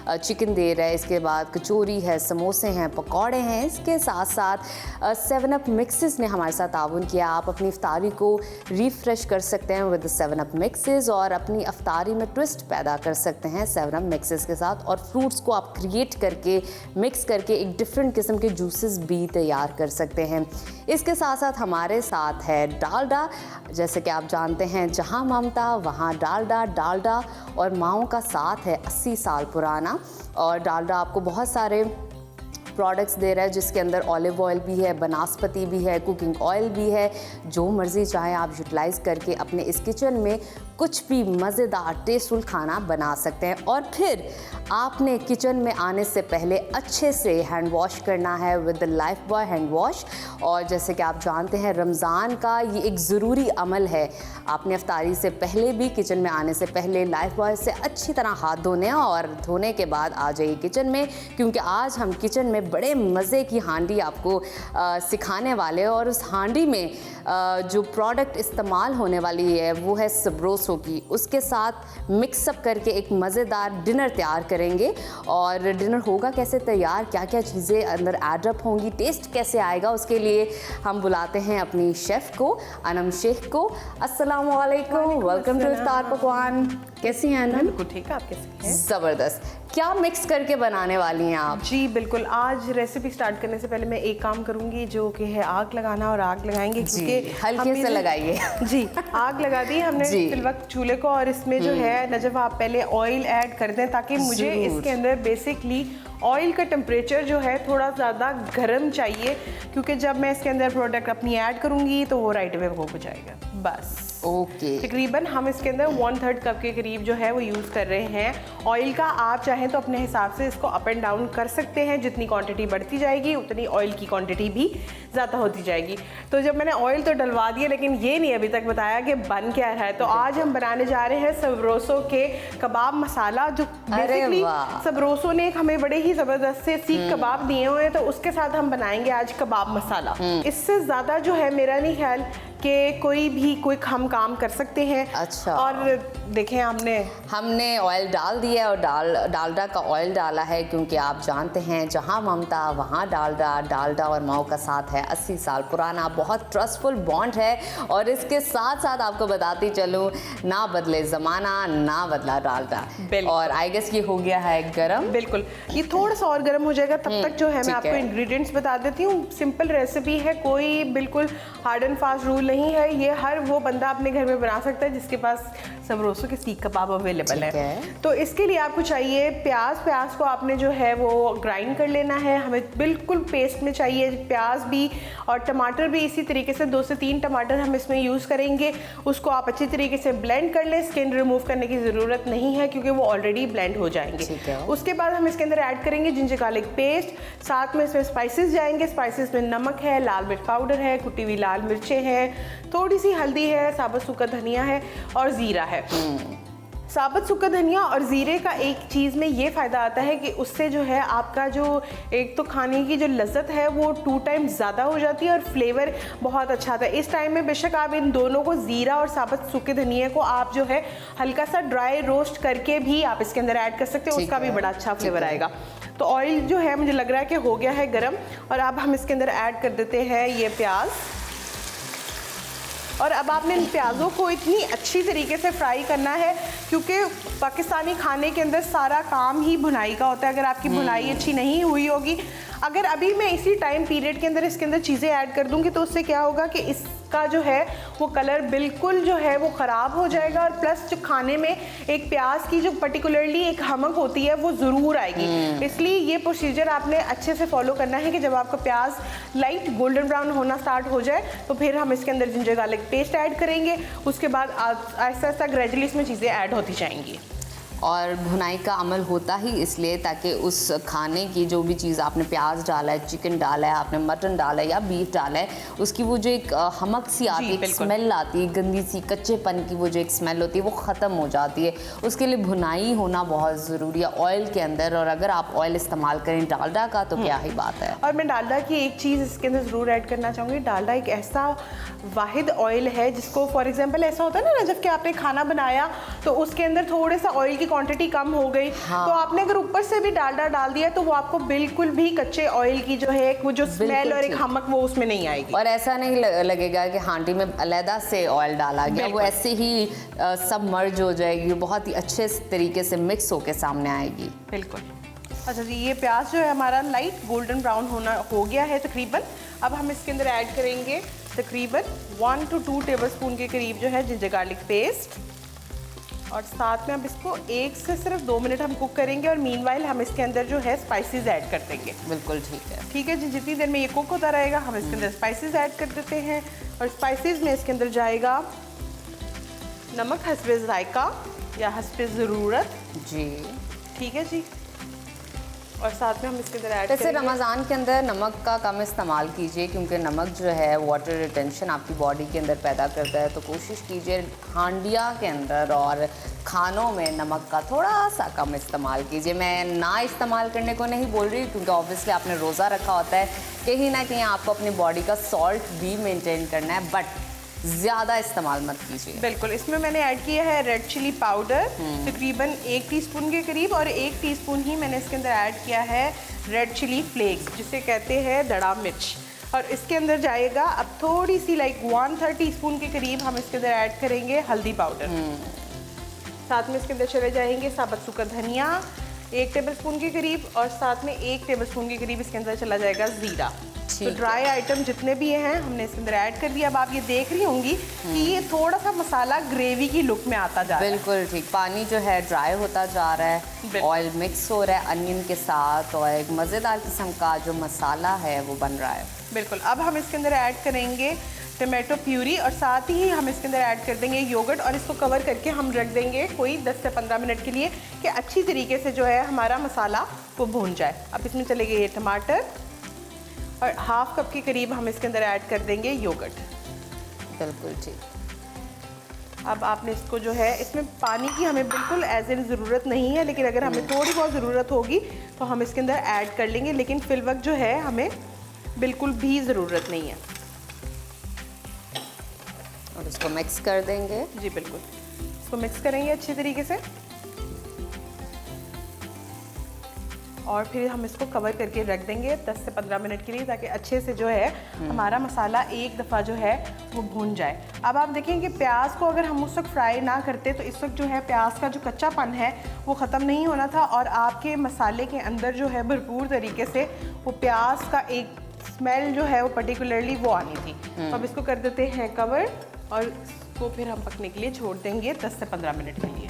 चिकन दे रहा है, इसके बाद कचौरी है, समोसे हैं, पकौड़े हैं। इसके साथ साथ 7 अप मिक्सेस ने हमारे साथ ताउन किया। आप अपनी इफ्तारी को रिफ्रेश कर सकते हैं विद 7 अप मिक्सेस और अपनी इफ्तारी में ट्विस्ट पैदा कर सकते हैं 7 अप मिक्सेस के साथ। और फ्रूट्स को आप क्रिएट करके, मिक्स करके एक डिफरेंट किस्म के जूसेस भी तैयार कर सकते हैं। इसके साथ साथ हमारे साथ है डालडा। जैसे कि आप जानते हैं, जहाँ ममता वहाँ डालडा। डालडा और माओ का साथ है 80 साल पुराना। और डालडा आपको बहुत सारे प्रोडक्ट्स दे रहा है, जिसके अंदर ऑलिव ऑयल भी है, बनास्पति भी है, कुकिंग ऑयल भी है। जो मर्ज़ी चाहे आप यूटिलाइज़ करके अपने इस किचन में कुछ भी मज़ेदार टेस्टफुल खाना बना सकते हैं। और फिर आपने किचन में आने से पहले अच्छे से हैंड वॉश करना है with the life boy hand wash. और जैसे कि आप जानते हैं, रमज़ान का ये एक ज़रूरी अमल है। आपने इफ्तारी से पहले भी, किचन में आने से पहले लाइफ बॉय से अच्छी तरह हाथ धोने और धोने के बाद आ जाइए किचन में, क्योंकि आज हम किचन में बड़े मज़े की हांडी आपको सिखाने वाले हैं। और उस हांडी में जो प्रोडक्ट इस्तेमाल होने वाली है वो है सबरोसो की। उसके साथ मिक्सअप करके एक मज़ेदार डिनर तैयार करेंगे। और डिनर होगा कैसे तैयार, क्या क्या चीज़ें अंदर एडअप होंगी, टेस्ट कैसे आएगा, उसके लिए हम बुलाते हैं अपनी शेफ़ को, अनम शेख को। अस्सलाम वालेकुम, वेलकम टू इफ्तार पकवान। कैसी हैं अनम? बिल्कुल ठीक है, आप कैसे हैं? ज़बरदस्त। क्या मिक्स करके बनाने वाली हैं आप? जी बिल्कुल। आज रेसिपी स्टार्ट करने से पहले मैं एक काम करूंगी, जो कि है आग लगाना। और आग लगाएंगे क्योंकि हल्के से लगाइए। जी, आग लगा दी हमने फिल वक्त चूल्हे को। और इसमें जो है नजफ, आप पहले ऑयल ऐड कर दें, ताकि मुझे इसके अंदर बेसिकली ऑयल का टेम्परेचर जो है थोड़ा ज़्यादा गर्म चाहिए, क्योंकि जब मैं इसके अंदर प्रोडक्ट अपनी ऐड करूँगी तो वो राइट वे हो जाएगा। बस ओके। तकरीबन हम इसके अंदर 1/3 कप के करीब जो है वो यूज़ कर रहे हैं ऑयल का। आप चाहें तो अपने हिसाब से इसको अप एंड डाउन कर सकते हैं। जितनी क्वांटिटी बढ़ती जाएगी उतनी ऑयल की क्वांटिटी भी ज़्यादा होती जाएगी। तो जब मैंने ऑयल तो डलवा दिया, लेकिन ये नहीं अभी तक बताया कि बन क्या रहा है। तो आज हम बनाने जा रहे हैं सबरोसो के कबाब मसाला, जो बेसिकली सबरोसो ने एक हमें बड़े ही ज़बरदस्त से सीख कबाब दिए हुए हैं, तो उसके साथ हम बनाएंगे आज कबाब मसाला। इससे ज़्यादा जो है मेरा नहीं ख्याल कि कोई भी कोई हम काम कर सकते हैं। अच्छा। और देखें, हमने ऑयल डाल दिया है और डालडा का ऑयल डाला है, क्योंकि आप जानते हैं जहाँ ममता वहाँ डालडा। डालडा और माओ का साथ है 80 साल पुराना, बहुत ट्रस्टफुल बॉन्ड है। और इसके साथ साथ आपको बताती चलूँ, ना बदले ज़माना ना बदला डालडा। और आई गेस ये हो गया है गरम। बिल्कुल, ये थोड़ा सा और गर्म हो जाएगा। तब तक जो है मैं आपको इंग्रेडिएंट्स बता देती हूँ। सिंपल रेसिपी है, कोई बिल्कुल हार्ड एंड फास्ट रूल नहीं है। ये हर वो बंदा अपने घर में बना सकता है जिसके पास सबरोसों के सीख कबाब अवेलेबल ठीक है। है। तो इसके लिए आपको चाहिए प्याज को आपने जो है वो ग्राइंड कर लेना है, हमें बिल्कुल पेस्ट में चाहिए प्याज भी, और टमाटर भी इसी तरीके से 2 से 3 टमाटर हम इसमें यूज़ करेंगे। उसको आप अच्छी तरीके से ब्लेंड कर लें, स्किन रिमूव करने की ज़रूरत नहीं है क्योंकि वो ऑलरेडी ब्लेंड हो जाएंगे। ठीक है। उसके बाद हम इसके अंदर ऐड करेंगे जिंजर गार्लिक पेस्ट, साथ में इसमें स्पाइसेस जाएंगे। स्पाइसेस में नमक है, लाल मिर्च पाउडर है, कुटी हुई लाल मिर्चें हैं, थोड़ी सी हल्दी है, साबुत सूखा धनिया है और ज़ीरा है। साबुत सूखा धनिया और ज़ीरे का एक चीज़ में ये फ़ायदा आता है कि उससे जो है आपका जो एक तो खाने की जो लज्जत है वो 2 टाइम्स ज़्यादा हो जाती है और फ्लेवर बहुत अच्छा आता है। इस टाइम में बेशक आप इन दोनों को, ज़ीरा और साबुत सूखे धनिया को आप जो है हल्का सा ड्राई रोस्ट करके भी आप इसके अंदर ऐड कर सकते हो, ठीक उसका भी है, बड़ा अच्छा ठीक फ्लेवर है। आएगा। तो ऑयल जो है मुझे लग रहा है कि हो गया है गरम, और अब हम इसके अंदर ऐड कर देते हैं ये प्याज। और अब आपने इन प्याज़ों को इतनी अच्छी तरीके से फ्राई करना है क्योंकि पाकिस्तानी खाने के अंदर सारा काम ही भुनाई का होता है। अगर आपकी भुनाई अच्छी नहीं हुई होगी, अगर अभी मैं इसी टाइम पीरियड के अंदर इसके अंदर चीज़ें ऐड कर दूंगी तो उससे क्या होगा कि इसका जो है वो कलर बिल्कुल जो है वो ख़राब हो जाएगा, और प्लस जो खाने में एक प्याज की जो पर्टिकुलरली एक हमक होती है वो ज़रूर आएगी। इसलिए ये प्रोसीजर आपने अच्छे से फॉलो करना है कि जब आपका प्याज लाइट गोल्डन ब्राउन होना स्टार्ट हो जाए तो फिर हम इसके अंदर जिंजर गार्लिक पेस्ट ऐड करेंगे। उसके बाद आहिस्ता आहिस्ता ग्रेजुअली इसमें चीज़ें ऐड होती जाएंगी। और भुनाई का अमल होता ही इसलिए ताकि उस खाने की जो भी चीज़ आपने प्याज डाला है, चिकन डाला है, आपने मटन डाला है या बीफ डाला है, उसकी वो जो एक हमक सी आती है, स्मेल आती है, गंदी सी कच्चेपन की वो जो एक स्मेल होती है वो ख़त्म हो जाती है। उसके लिए भुनाई होना बहुत ज़रूरी है ऑयल के अंदर, और अगर आप ऑयल इस्तेमाल करें डालडा का तो क्या ही बात है। और मैं डालडा की एक चीज़ इसके अंदर ज़रूर ऐड करना चाहूँगी। डालडा एक ऐसा वाहिद ऑयल है जिसको, फॉर एग्जांपल ऐसा होता है ना जब कि आपने खाना बनाया तो उसके अंदर थोड़े सा ऑयल की क्वांटिटी कम हो गई, तो आपने अगर ऊपर से भी डालडा डाल दिया तो वो आपको बिल्कुल भी कच्चे ऑयल की जो है वो जो स्मेल और एक हमक वो उसमें नहीं आएगी। और ऐसा नहीं लगेगा कि हांडी में अलहदा से ऑयल डाला गया, वो ऐसे ही सब मर्ज हो जाएगी, बहुत ही अच्छे तरीके से मिक्स होकर सामने आएगी। बिल्कुल। अच्छा जी, ये प्याज जो है हमारा लाइट गोल्डन ब्राउन हो गया है तकरीबन। अब हम इसके अंदर ऐड करेंगे तकरीबन 1 to 2 टेबलस्पून के करीब जो है जिंजर गार्लिक पेस्ट, और साथ में हम इसको 1 से सिर्फ 2 मिनट हम कुक करेंगे, और मीनवाइल हम इसके अंदर जो है स्पाइसेस ऐड कर देंगे। बिल्कुल ठीक है। ठीक है जी, जितनी देर में ये कुक होता रहेगा हम इसके अंदर स्पाइसेस ऐड कर देते हैं, और स्पाइसेस में इसके अंदर जाएगा नमक हस्बे ज़ायका या हस्बे ज़रूरत। जी ठीक है जी, और साथ में हम इसके अंदर ऐड वैसे करेंगे। रमज़ान के अंदर नमक का कम इस्तेमाल कीजिए क्योंकि नमक जो है वाटर रिटेंशन आपकी बॉडी के अंदर पैदा करता है, तो कोशिश कीजिए हांडिया के अंदर और खानों में नमक का थोड़ा सा कम इस्तेमाल कीजिए। मैं ना इस्तेमाल करने को नहीं बोल रही क्योंकि ऑब्वियसली आपने रोज़ा रखा होता है, कहीं ना कहीं आपको अपनी बॉडी का सॉल्ट भी मेंटेन करना है, बट ज़्यादा इस्तेमाल मत कीजिए। बिल्कुल। इसमें मैंने ऐड किया है रेड चिली पाउडर तकरीबन 1 टीस्पून के करीब, और 1 टीस्पून ही मैंने इसके अंदर ऐड किया है रेड चिली फ्लेक्स जिसे कहते हैं दड़ा मिर्च, और इसके अंदर जाएगा अब थोड़ी सी लाइक 1/3 टीस्पून के करीब हम इसके अंदर ऐड करेंगे हल्दी पाउडर। साथ में इसके अंदर चले जाएंगे साबुत सूखा धनिया 1 टेबलस्पून के करीब, और साथ में 1 टेबलस्पून के करीब इसके अंदर चला जाएगा ज़ीरा। तो ड्राई आइटम जितने भी हैं हमने इसके अंदर ऐड कर दिया। अब आप ये देख रही होंगी कि ये थोड़ा सा मसाला ग्रेवी की लुक में आता जा रहा है। बिल्कुल ठीक, पानी जो है ड्राई होता जा रहा है, ऑयल मिक्स हो रहा है अनियन के साथ, और एक मज़ेदार किस्म का जो मसाला है वो बन रहा है। बिल्कुल। अब हम इसके अंदर ऐड करेंगे टमाटो प्यूरी, और साथ ही हम इसके अंदर ऐड कर देंगे योगर्ट, और इसको कवर करके हम रख देंगे कोई 10 से 15 मिनट के लिए कि अच्छी तरीके से जो है हमारा मसाला वो भून जाए। अब इसमें चलेंगे ये टमाटर, और 1/2 कप के करीब हम इसके अंदर ऐड कर देंगे योगर्ट। बिल्कुल ठीक। अब आपने इसको जो है, इसमें पानी की हमें बिल्कुल एज इन ज़रूरत नहीं है, लेकिन अगर हमें थोड़ी बहुत ज़रूरत होगी तो हम इसके अंदर ऐड कर लेंगे, लेकिन फिल वक्त जो है हमें बिल्कुल भी ज़रूरत नहीं है। और इसको मिक्स कर देंगे। जी बिल्कुल, इसको मिक्स करेंगे अच्छी तरीके से, और फिर हम इसको कवर करके रख देंगे 10 से 15 मिनट के लिए, ताकि अच्छे से जो है हमारा मसाला एक दफ़ा जो है वो भून जाए। अब आप देखें कि प्याज को अगर हम उस वक्त फ्राई ना करते तो इस वक्त जो है प्याज का जो कच्चापन है वो ख़त्म नहीं होना था, और आपके मसाले के अंदर जो है भरपूर तरीके से वो प्याज का एक स्मेल जो है वो पर्टिकुलरली वो आनी थी। तो अब इसको कर देते हैं कवर, और इसको फिर हम पकने के लिए छोड़ देंगे 10 से 15 मिनट के लिए।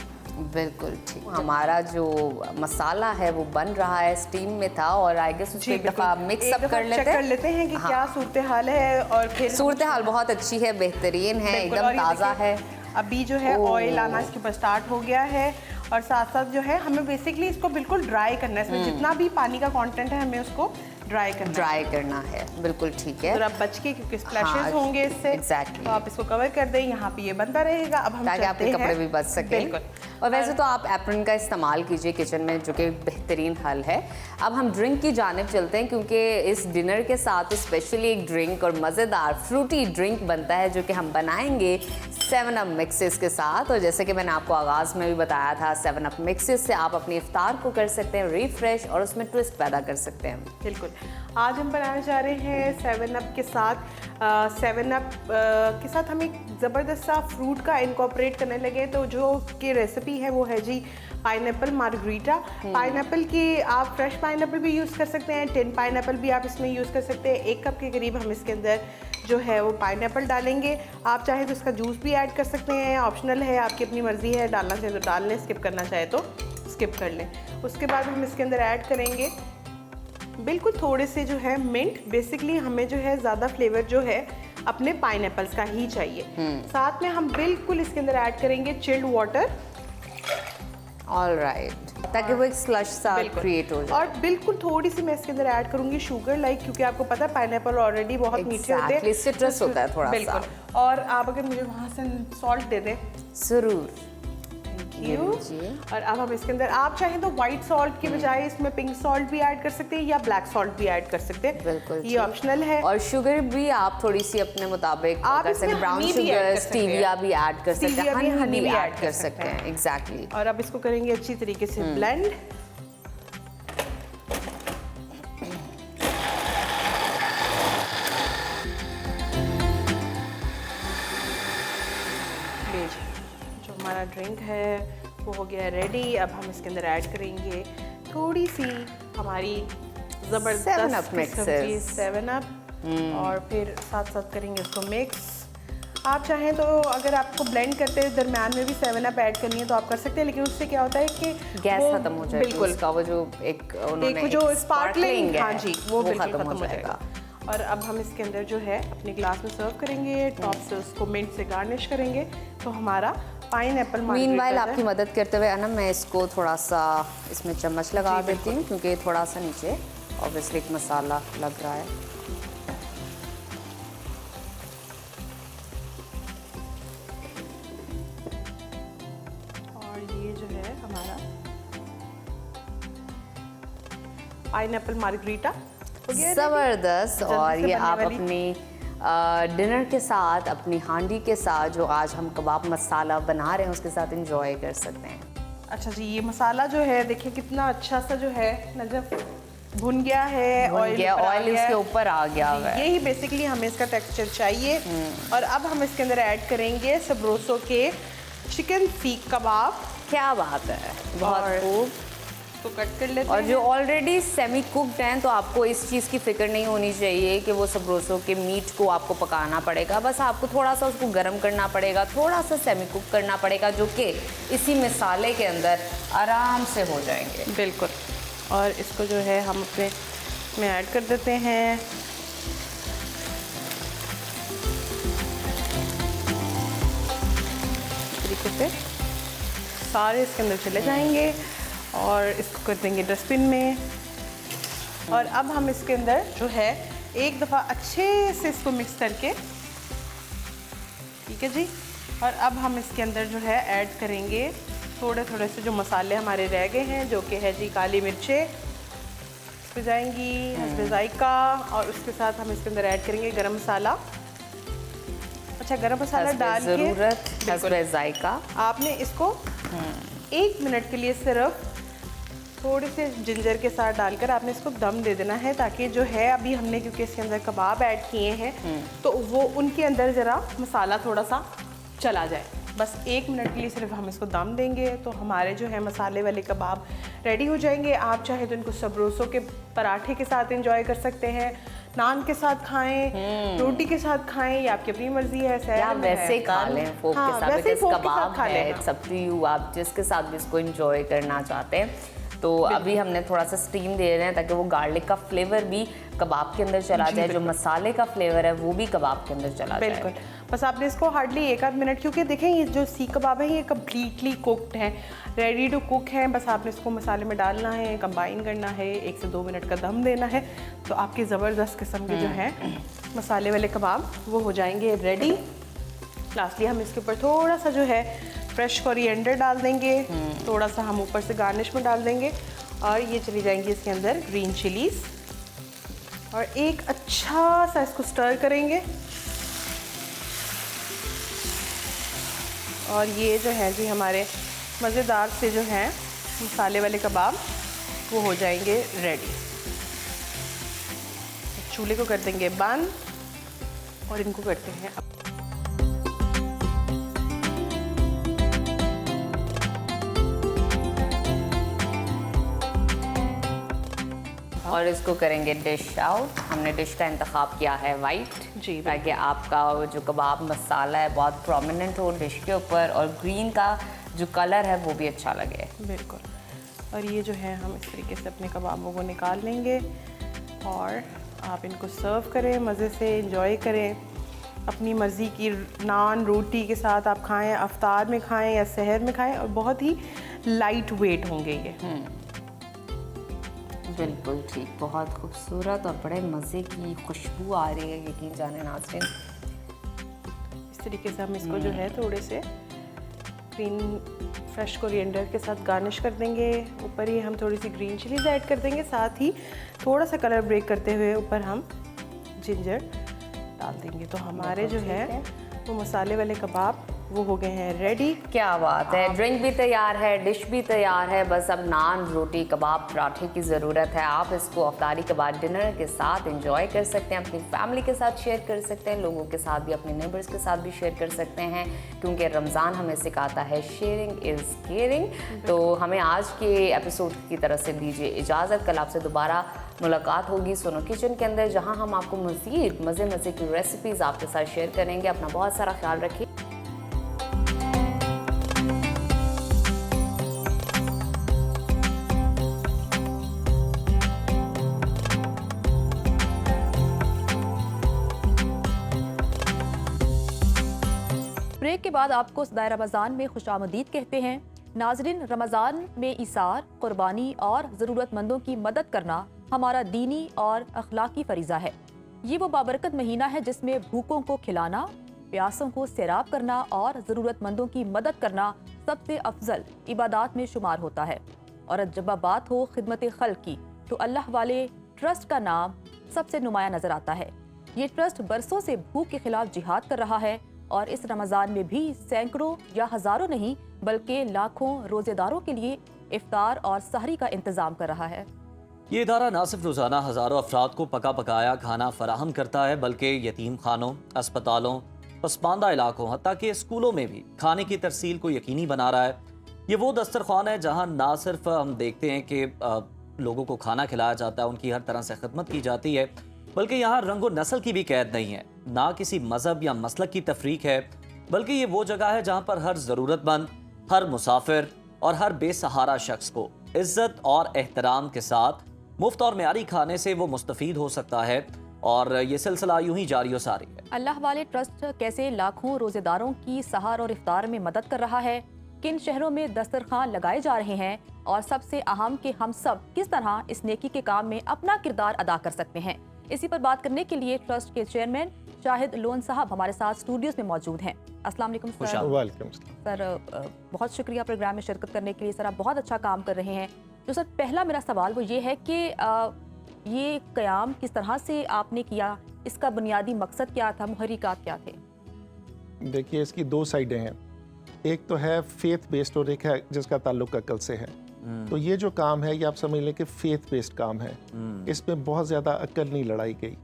बिल्कुल ठीक। हमारा जो मसाला है वो बन रहा है, स्टीम में था, और आई गेस उसको एक दफ़ा मिक्स अप कर लेते हैं कि क्या सूरत हाल है। और फिर सूरत हाल बहुत अच्छी है, बेहतरीन है, एकदम ताज़ा है। अभी जो है ऑयल आना इसके ऊपर स्टार्ट हो गया है, और साथ साथ जो है हमें बेसिकली इसको बिल्कुल ड्राई करना है। इसमें जितना भी पानी का कंटेंट है हमें उसको ड्राई करना है। बिल्कुल ठीक है। जरा बच के, क्योंकि स्प्लैशेस होंगे इससे। एग्जैक्टली। तो आप इसको कवर कर दें, यहाँ पे ये बनता रहेगा। अब हम ताकि आपके कपड़े भी बच सके। बिल्कुल। और वैसे तो आप एप्रन का इस्तेमाल कीजिए किचन में, जो कि बेहतरीन हल है। अब हम ड्रिंक की जानिब चलते हैं, क्योंकि इस डिनर के साथ स्पेशली एक ड्रिंक और मज़ेदार फ्रूटी ड्रिंक बनता है, जो कि हम बनाएंगे 7 अप मिक्सेस के साथ। और जैसे कि मैंने आपको आगाज़ में भी बताया था, 7 अप मिक्सेस से आप अपनी इफ्तार को कर सकते हैं रिफ्रेश, और उसमें ट्विस्ट पैदा कर सकते हैं। बिल्कुल। आज हम बनाने जा रहे हैं 7 अप के साथ। 7 अप के साथ हम एक ज़बरदस्त सा फ्रूट का इनकॉर्पोरेट करने लगे। तो जो की रेसिपी है वो है जी पाइनएप्पल मार्गरीटा। पाइनएप्पल की आप फ्रेश पाइनएप्पल भी यूज़ कर सकते हैं, टिन पाइनएप्पल भी आप इसमें यूज़ कर सकते हैं। 1 कप के करीब हम इसके अंदर जो है वो पाइनएप्पल डालेंगे। आप चाहे तो इसका जूस भी ऐड कर सकते हैं, ऑप्शनल है, आपकी अपनी मर्ज़ी है। डालना चाहे तो डाल लें, स्किप करना चाहे तो स्किप कर लें। उसके बाद हम इसके अंदर ऐड करेंगे बिल्कुल थोड़े से जो है मिंट। बेसिकली हमें जो है ज़्यादा फ्लेवर जो है अपने पाइनएप्पल्स का ही चाहिए। साथ में हम बिल्कुल इसके अंदर ऐड करेंगे चिल्ड वाटर। ऑलराइट, ताकि वो एक स्लश सा क्रिएट हो जाए। और बिल्कुल थोड़ी सी मैं इसके अंदर ऐड करूंगी शुगर, क्योंकि आपको पता है पाइनएप्पल ऑलरेडी बहुत मीठे होते हैं, सिट्रस होता है थोड़ा सा। बिल्कुल। और आप अगर मुझे वहाँ से सॉल्ट दे दें। जरूर। और अब हम इसके अंदर, आप चाहें तो व्हाइट सॉल्ट के बजाय इसमें पिंक सॉल्ट भी ऐड कर सकते हैं, या ब्लैक सॉल्ट भी ऐड कर सकते हैं। बिल्कुल, ये ऑप्शनल है। और शुगर भी आप थोड़ी सी अपने मुताबिक कर सकते हैं। ब्राउन शुगर, स्टीविया भी ऐड कर सकते हैं, हनी भी ऐड कर सकते हैं। एग्जैक्टली। और अब इसको करेंगे अच्छी तरीके से ब्लेंड। हमारा ड्रिंक है वो हो गया रेडी। अब हम इसके अंदर ऐड करेंगे थोड़ी सी हमारी ज़बरदस्त 7 अप, और फिर साथ साथ करेंगे इसको मिक्स। आप चाहें तो अगर आपको ब्लेंड करते हैं दरम्यान में भी 7 अप ऐड करनी है तो आप कर सकते हैं, लेकिन उससे क्या होता है कि गैस खत्म हो जाएगी। बिल्कुल, उसका वो जो एक जो स्पार्कलिंग, हाँ जी, वो बिल्कुल खत्म खत्म हो जाएगा। और अब हम इसके अंदर जो है अपने ग्लास में सर्व करेंगे, टॉप से उसको मिंट से गार्निश करेंगे। तो हमारा पाइनएप्पल मार्गरीटा। मीनवाइल आपकी मदद करते हुए अनम, मैं इसको थोड़ा सा इसमें चम्मच लगा देती हूँ, क्योंकि थोड़ा सा नीचे ऑब्वियसली एक मसाला लग रहा है। और ये जो है हमारा पाइनएप्पल मार्गरीटा ज़बरदस्त। और ये आप अपनी डिनर के साथ, अपनी हांडी के साथ, जो आज हम कबाब मसाला बना रहे हैं उसके साथ इंजॉय कर सकते हैं। अच्छा जी, ये मसाला जो है देखिए कितना अच्छा सा जो है नजफ भुन गया है, ऑयल इसके ऊपर आ गया है। यही बेसिकली हमें इसका टेक्सचर चाहिए। और अब हम इसके अंदर ऐड करेंगे सबरोसो के चिकन सीख कबाब। क्या बात है, बहुत खूब। तो कट कर लेते हैं। और जो ऑलरेडी सेमी कुक्ड हैं, तो आपको इस चीज़ की फिक्र नहीं होनी चाहिए कि वो सबरोसो के मीट को आपको पकाना पड़ेगा। बस आपको थोड़ा सा उसको गर्म करना पड़ेगा, थोड़ा सा सेमी कुक करना पड़ेगा, जो कि इसी मसाले के अंदर आराम से हो जाएंगे। बिल्कुल। और इसको जो है हम अपने में ऐड कर देते हैं। तरीके से सारे इसके अंदर चले जाएंगे और इसको कर देंगे डस्टबिन में। और अब हम इसके अंदर जो है एक दफ़ा अच्छे से इसको मिक्स करके, ठीक है जी। और अब हम इसके अंदर जो है ऐड करेंगे थोड़े थोड़े से जो मसाले हमारे रह गए हैं, जो कि है जी काली मिर्चें इस पर जाएंगी, हस्बे जायका। और उसके साथ हम इसके अंदर ऐड करेंगे गरम मसाला। अच्छा, गरम मसाला डाल के हस्बे जायका आपने इसको 1 मिनट के लिए सिर्फ थोड़े से जिंजर के साथ डालकर आपने इसको दम दे देना है, ताकि जो है अभी हमने क्योंकि इसके अंदर कबाब ऐड किए हैं तो वो उनके अंदर ज़रा मसाला थोड़ा सा चला जाए। बस 1 मिनट के लिए सिर्फ हम इसको दम देंगे तो हमारे जो है मसाले वाले कबाब रेडी हो जाएंगे। आप चाहे तो इनको सबरोसो के पराठे के साथ एंजॉय कर सकते हैं, नान के साथ खाएं, रोटी के साथ खाएं, या आपकी अपनी मर्जी है। या वैसे ही खा लें फोक हाँ, के साथ, वैसे ही बिकॉज़ फोक के कबाब साथ खा है, लेना। इट्स अप टू यू, आप जिसके साथ भी इसको एंजॉय करना चाहते हैं। तो अभी हमने थोड़ा सा स्टीम दे रहे हैं ताकि वो गार्लिक का फ्लेवर भी कबाब के अंदर चला जाए, जो मसाले का फ्लेवर है वो भी कबाब के अंदर चला जाए। बिल्कुल, बस आपने इसको हार्डली 1 आध मिनट, क्योंकि देखें ये जो सीख कबाब है ये कम्प्लीटली कुक्ड है, रेडी टू कुक है। बस आपने इसको मसाले में डालना है, कंबाइन करना है, 1 से 2 मिनट का दम देना है, तो आपके ज़बरदस्त किस्म के जो है मसाले वाले कबाब वो हो जाएंगे रेडी। लास्टली हम इसके ऊपर थोड़ा सा जो है फ्रेश कोरिएंडर डाल देंगे, थोड़ा सा हम ऊपर से गार्निश में डाल देंगे, और ये चली जाएंगी इसके अंदर ग्रीन चिलीज़, और एक अच्छा सा इसको स्टर करेंगे। और ये जो है जी हमारे मज़ेदार से जो हैं मसाले वाले कबाब वो हो जाएंगे रेडी। चूल्हे को कर देंगे बंद और इनको करते हैं और इसको करेंगे डिश आउट। हमने डिश का इंतखाब किया है वाइट जी, ताकि आपका जो कबाब मसाला है बहुत प्रोमिनेंट हो डिश के ऊपर, और ग्रीन का जो कलर है वो भी अच्छा लगे। बिल्कुल। और ये जो है हम इस तरीके से अपने कबाबों को निकाल लेंगे और आप इनको सर्व करें, मज़े से एंजॉय करें, अपनी मर्ज़ी की नान रोटी के साथ आप खाएं, अफ्तार में खाएं या सहर में खाएं, और बहुत ही लाइट वेट होंगे ये। बिल्कुल ठीक, बहुत खूबसूरत और बड़े मज़े की खुशबू आ रही है, यकीन जाने नाज़रीन। इस तरीके से हम इसको जो है थोड़े से ग्रीन फ्रेश कोरिएंडर के साथ गार्निश कर देंगे। ऊपर ही हम थोड़ी सी ग्रीन चिलीज ऐड कर देंगे, साथ ही थोड़ा सा कलर ब्रेक करते हुए ऊपर हम जिंजर डाल देंगे। तो हमारे जो है वो मसाले वाले कबाब वो हो गए हैं रेडी। क्या बात है, ड्रिंक भी तैयार है, डिश भी तैयार है, बस अब नान रोटी कबाब पराठे की ज़रूरत है। आप इसको अफ्तारी के बाद डिनर के साथ एंजॉय कर सकते हैं, अपनी फैमिली के साथ शेयर कर सकते हैं, लोगों के साथ भी, अपने नेबर्स के साथ भी शेयर कर सकते हैं, क्योंकि रमज़ान हमें सिखाता है शेयरिंग इज़ केयरिंग। तो हमें आज के एपिसोड की तरफ से दीजिए इजाज़त। कल आपसे दोबारा मुलाकात होगी सोनो किचन के अंदर, जहाँ हम आपको मज़ीद मज़े की रेसिपीज़ आपके साथ शेयर करेंगे। अपना बहुत सारा ख्याल रखिए। ब्रेक के बाद आपको सदाए रमज़ान में खुशामदीद कहते हैं। नाजरीन, रमज़ान में इसार, कुर्बानी और ज़रूरतमंदों की मदद करना हमारा दीनी और अखलाकी फरीज़ा है। ये वो बाबरकत महीना है जिसमें भूखों को खिलाना, प्यासों को सैराब करना और ज़रूरतमंदों की मदद करना सबसे अफजल इबादात में शुमार होता है। और जब बात हो खिदमत खल्क की तो अल्लाह वाले ट्रस्ट का नाम सबसे नुमाया नज़र आता है। ये ट्रस्ट बरसों से भूख के खिलाफ जिहाद कर रहा है और इस रमज़ान में भी सैकड़ों या हज़ारों नहीं बल्कि लाखों रोज़ेदारों के लिए इफ्तार और सहरी का इंतज़ाम कर रहा है। ये इदारा न सिर्फ रोज़ाना हज़ारों अफराद को पका पकाया खाना फराहम करता है, बल्कि यतीम खानों, अस्पतालों, पसमानदा इलाकों, हत्ता कि स्कूलों में भी खाने की तरसील को यकीनी बना रहा है। ये वो दस्तरखान है जहाँ ना सिर्फ हम देखते हैं कि लोगों को खाना खिलाया जाता है, उनकी हर तरह से खिदमत की जाती है, बल्कि यहाँ रंगो नस्ल की भी कैद नहीं है, ना किसी मजहब या मसलक की तफरीक है, बल्कि ये वो जगह है जहाँ पर हर ज़रूरतमंद, हर मुसाफिर और हर बेसहारा शख्स को इज्जत और एहतराम के साथ मुफ्त और म्यारी खाने से वो मुस्तफ़ीद हो सकता है। और ये सिलसिला यूं ही जारी व सारी है। अल्लाह वाले ट्रस्ट कैसे लाखों रोजेदारों की सहर और इफ्तार में मदद कर रहा है, किन शहरों में दस्तरखान लगाए जा रहे हैं, और सबसे अहम कि हम सब किस तरह इस नेकी के काम में अपना किरदार अदा कर सकते हैं, इसी पर बात करने के लिए ट्रस्ट के चेयरमैन शाहिद लोन साहब हमारे साथ स्टूडियोज में मौजूद हैं। अस्सलाम वालेकुम सर। वालेकुम सर, बहुत शुक्रिया प्रोग्राम में शिरकत करने के लिए। सर, आप बहुत अच्छा काम कर रहे हैं। तो सर, पहला मेरा सवाल वो ये है कि ये क़याम किस तरह से आपने किया, इसका बुनियादी मकसद क्या था, मुहर्रिकात क्या थे? देखिए, इसकी दो साइडें हैं। एक तो है फेथ बेस्ड और एक है जिसका ताल्लुक अकल से है। तो ये जो काम है ये आप समझ लें कि फेथ बेस्ड काम है। इसमें बहुत ज़्यादा अकल नहीं लड़ाई गई।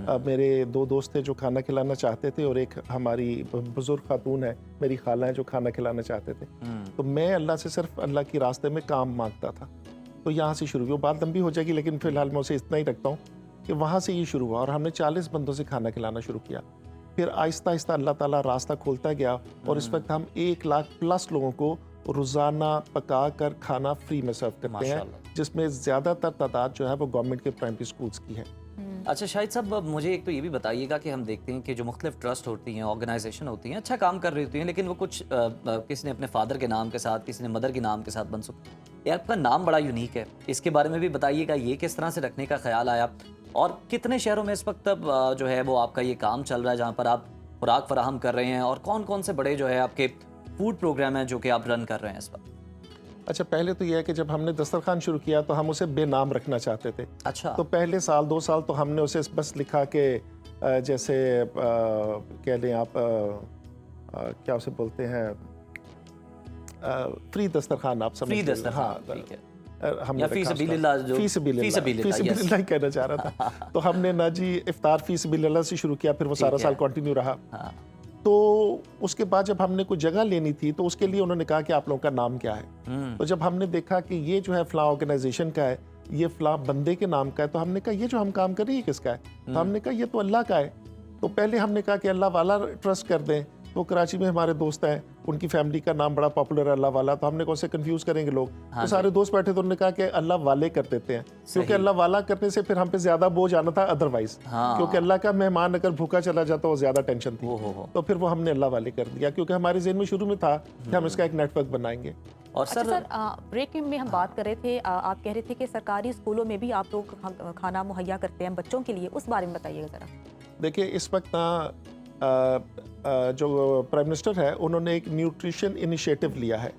अब मेरे दो दोस्त थे जो खाना खिलाना चाहते थे और एक हमारी बुजुर्ग खातून है, मेरी खाला है, जो खाना खिलाना चाहते थे। तो मैं अल्लाह से सिर्फ अल्लाह के रास्ते में काम मांगता था। तो यहाँ से शुरू हुई, वो बात लंबी हो जाएगी लेकिन फ़िलहाल मैं उसे इतना ही रखता हूँ कि वहाँ से ये शुरू हुआ और हमने 40 बंदों से खाना खिलाना शुरू किया। फिर आहिस्ता आहिस्ता अल्लाह ताला रास्ता खोलता गया और इस वक्त हम 1 लाख प्लस लोगों को रोज़ाना पका कर खाना फ्री में सर्व करते हैं, जिसमें ज़्यादातर तादाद जो है वो गवर्नमेंट के प्राइमरी स्कूल्स की है। अच्छा शाहिद साहब, अब मुझे एक तो ये भी बताइएगा कि हम देखते हैं कि जो मुख्तलिफ ट्रस्ट होती हैं, ऑर्गेनाइजेशन होती हैं, अच्छा काम कर रही होती हैं, लेकिन वो कुछ किसी ने अपने फादर के नाम के साथ, किसी ने मदर के नाम के साथ मनसूब, ये आपका नाम बड़ा यूनिक है, इसके बारे में भी बताइएगा, ये किस तरह से रखने का ख्याल आया और कितने शहरों में इस वक्त अब जो है वो आपका ये काम चल रहा है जहाँ पर आप खुराक फराहम कर रहे हैं, और कौन कौन से बड़े जो है आपके फूड प्रोग्राम हैं जो कि आप रन कर रहे हैं इस वक्त? अच्छा, पहले तो यह है कि जब हमने दस्तरखान शुरू किया तो हम उसे बेनाम रखना चाहते थे। अच्छा। तो पहले साल 2 साल तो हमने उसे बस लिखा कि जैसे कह लें आप क्या उसे बोलते हैं, फ्री दस्तरखान, आप समझ फ्री लीजिए। दस्तरखान, हाँ, ठीक है। हमने या फी सबीलिल्लाह जो फी सबीलिल्लाह ही कहना चाह रहा था। तो हमने ना जी इफ्तार फी सबीलिल्लाह से शुरू किया, फिर वो सारा साल कंटिन्यू रहा। हाँ। तो उसके बाद जब हमने कोई जगह लेनी थी तो उसके लिए उन्होंने कहा कि आप लोगों का नाम क्या है। तो जब हमने देखा कि ये जो है फलां ऑर्गेनाइजेशन का है, ये फलां बंदे के नाम का है, तो हमने कहा ये जो हम काम कर रहे हैं किसका है? तो हमने कहा ये तो अल्लाह का है। तो पहले हमने कहा कि अल्लाह वाला ट्रस्ट कर दें। तो कराची में हमारे दोस्त हैं, उनकी फैमिली का नाम बड़ा पॉपुलर है अल्लाह वाला, तो हमने कहा उससे कंफ्यूज करेंगे लोग। तो सारे दोस्त बैठे तो उन्होंने कहा कि अल्लाह वाले कर देते हैं, क्योंकि अल्लाह वाला करने से फिर हम पे ज्यादा बोझ आना था अदरवाइज। क्योंकि अल्लाह का मेहमान अगर भूखा चला जाता वो ज्यादा टेंशन थी। तो फिर वो हमने अल्लाह वाले कर दिया, क्योंकि हमारे ज़हन में शुरू में था कि हम इसका एक नेटवर्क बनाएंगे। और सर ब्रेक में हम बात कर रहे थे, आप कह रहे थे कि सरकारी स्कूलों में भी आप लोग खाना मुहैया करते हैं बच्चों के लिए, उस बारे में बताइएगा ज़रा। देखिए, इस वक्त जो प्राइम मिनिस्टर है उन्होंने एक न्यूट्रिशन इनिशिएटिव लिया है,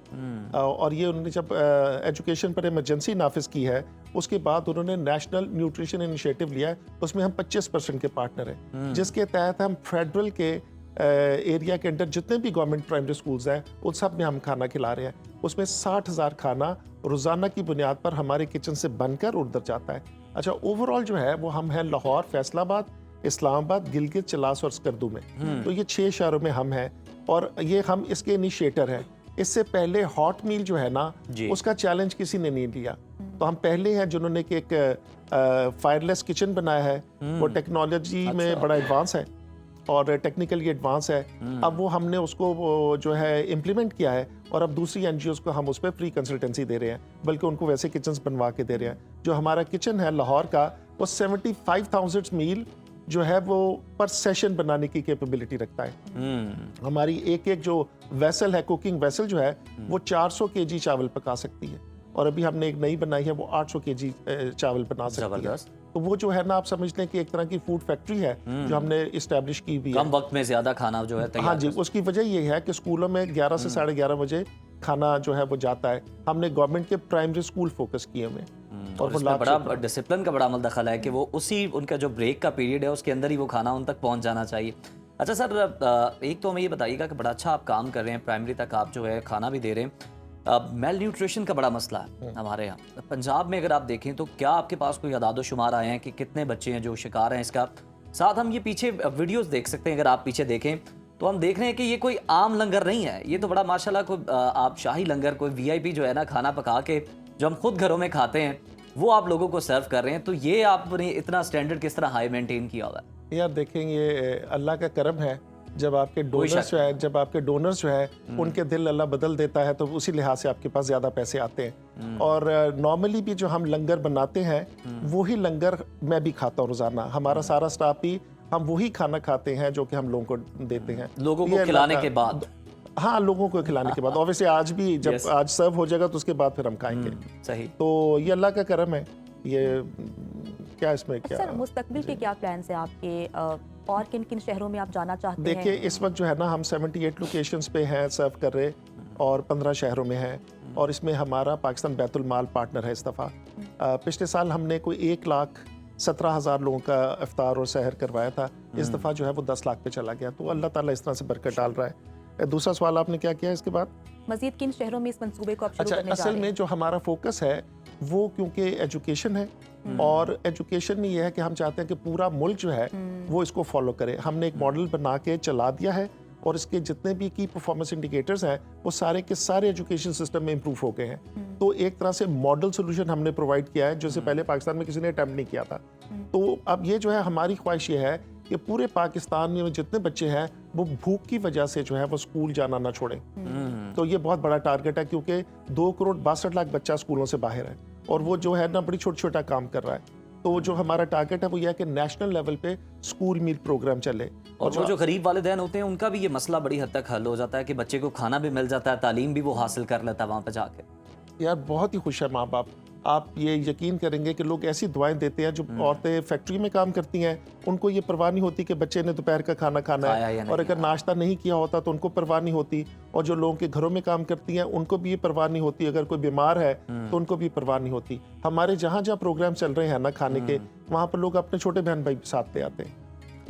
और ये उन्होंने जब एजुकेशन पर इमरजेंसी नाफिज की है उसके बाद उन्होंने नेशनल न्यूट्रिशन इनिशिएटिव लिया है। उसमें हम 25% के पार्टनर हैं, जिसके तहत हम फेडरल के एरिया के अंदर जितने भी गवर्नमेंट प्राइमरी स्कूल्स हैं उन सब में हम खाना खिला रहे हैं। उसमें 60,000 खाना रोज़ाना की बुनियाद पर हमारे किचन से बनकर उधर जाता है। अच्छा, ओवरऑल जो है वो हम हैं लाहौर, फैसलाबाद, इस्लामाबाद, गिलगित, चलास और स्कर्दू में। तो ये 6 शहरों में हम हैं और ये हम इसके इनिशिएटर हैं। इससे पहले हॉट मील जो है ना, उसका चैलेंज किसी ने नहीं लिया। तो हम पहले हैं जिन्होंने कि एक फायरलेस किचन बनाया है। वो टेक्नोलॉजी में बड़ा एडवांस है और टेक्निकली एडवांस है। अब वो हमने उसको वो जो है इम्प्लीमेंट किया है और अब दूसरी एनजीओज को हम उस पर फ्री कंसल्टेंसी दे रहे हैं, बल्कि उनको वैसे किचन्स बनवा के दे रहे हैं। जो हमारा किचन है लाहौर का, वो 75,000 मील जो है वो पर सेशन बनाने की कैपेबिलिटी रखता है। हमारी एक एक जो वेसल है, कुकिंग वेसल जो है, वो 400 केजी चावल पका सकती है। और अभी हमने एक नई बनाई है, वो 800 केजी चावल बना सकती है। तो वो जो है ना, आप समझ लें कि एक तरह की फूड फैक्ट्री है जो हमने इस्टेब्लिश की हुई है। कम वक्त में ज्यादा खाना जो है तैयार। हाँ जी, उसकी वजह ये है कि स्कूलों में 11 से 11:30 बजे खाना जो है वो जाता है। हमने गवर्नमेंट के प्राइमरी स्कूल फोकस किए हुए और उसमें बड़ा डिसिप्लिन का बड़ा अमल दखल है कि वो उसी उनका जो ब्रेक का पीरियड है उसके अंदर ही वो खाना उन तक पहुंच जाना चाहिए। अच्छा सर, एक तो हमें ये बताइएगा कि बड़ा अच्छा आप काम कर रहे हैं, प्राइमरी तक आप जो है खाना भी दे रहे हैं। मेल न्यूट्रिशन का बड़ा मसला है हमारे यहाँ पंजाब में। अगर आप देखें तो क्या आपके पास कोई अदाद शुमार आए हैं कि कितने बच्चे हैं जो शिकार हैं इसका? साथ हम ये पीछे वीडियोस देख सकते हैं, अगर आप पीछे देखें तो हम देख रहे हैं कि ये कोई आम लंगर नहीं है, ये तो बड़ा माशाल्लाह कोई आप शाही लंगर, कोई वीआईपी जो है ना खाना पका के जो हम खुद घरों में खाते हैं वो आप लोगों को सर्व कर रहे हैं। तो ये आपने इतना स्टैंडर्ड किस तरह हाई मेंटेन किया हुआ है? यार देखें, ये अल्लाह का करम है। जब आपके डोनर्स जो है उनके दिल अल्लाह बदल देता है, तो उसी लिहाज से आपके पास ज्यादा पैसे आते हैं। और नॉर्मली भी जो हम लंगर बनाते हैं वही लंगर मैं भी खाता हूँ रोजाना। हमारा सारा स्टाफ भी हम वही खाना खाते हैं जो कि हम लोगों को देते हैं, लोगों को खिलाने के बाद। हाँ, लोगों को खिलाने के बाद। ऑब्वियसली आज भी जब आज सर्व हो जाएगा तो उसके बाद फिर हम खाएंगे। सही। तो ये अल्लाह का करम है। ये क्या इसमें क्या सर, मुस्तकबिल के क्या प्लान है आपके, और किन किन शहरों में आप जाना चाहते हैं? देखिए, इस वक्त जो है ना हम 78 लोकेशंस पे हैं सर्व कर रहे, और 15 शहरों में हैं। और इसमें हमारा पाकिस्तान बैतुल माल पार्टनर है इस दफ़ा। पिछले साल हमने कोई 1,17,000 लोगों का इफ्तार और सहर करवाया था। इस दफ़ा जो है वो 10 लाख पे चला गया। तो अल्लाह ताला इस तरह से बरकत डाल रहा है। दूसरा सवाल आपने क्या किया इसके बाद? मजीद किन शहरों में इस मंसूबे को आप शुरू अच्छा, करने जा असल रहे हैं? में जो हमारा फोकस है वो क्योंकि एजुकेशन है, और एजुकेशन में ये है कि हम चाहते हैं कि पूरा मुल्क जो है वो इसको फॉलो करे। हमने एक मॉडल बना के चला दिया है और इसके जितने भी की परफॉर्मेंस इंडिकेटर्स हैं वो सारे के सारे एजुकेशन सिस्टम में इंप्रूव हो गए हैं। तो एक तरह से मॉडल सोल्यूशन हमने प्रोवाइड किया है, जैसे पहले पाकिस्तान में किसी ने अटेम्प्ट नहीं किया था। तो अब ये जो है हमारी ख्वाहिश ये है कि पूरे पाकिस्तान में जितने बच्चे हैं वो भूख की वजह से जो है वो स्कूल जाना ना छोड़ें। तो ये बहुत बड़ा टारगेट है, क्योंकि 2,62,00,000 बच्चा स्कूलों से बाहर है और वो जो है ना बड़ी छोटा छोटा काम कर रहा है। तो जो हमारा टारगेट है वो ये है कि नेशनल लेवल पे स्कूल मील प्रोग्राम चले। और जो गरीब वालिदैन होते हैं उनका भी ये मसला बड़ी हद तक हल हो जाता है कि बच्चे को खाना भी मिल जाता है, तालीम भी वो हासिल कर लेता है वहाँ पे जाके। यार बहुत ही खुश है माँ बाप। आप ये यकीन करेंगे कि लोग ऐसी दुआएं देते हैं, जो औरतें फैक्ट्री में काम करती हैं उनको ये परवाह नहीं होती कि बच्चे ने दोपहर का खाना खाना है, और अगर नाश्ता नहीं किया होता तो उनको परवाह नहीं होती। और जो लोगों के घरों में काम करती हैं उनको भी ये परवाह नहीं होती, अगर कोई बीमार है तो उनको भी परवाह नहीं होती। हमारे जहाँ जहाँ प्रोग्राम चल रहे हैं ना खाने के, वहाँ पर लोग अपने छोटे बहन भाई साथ ले आते हैं,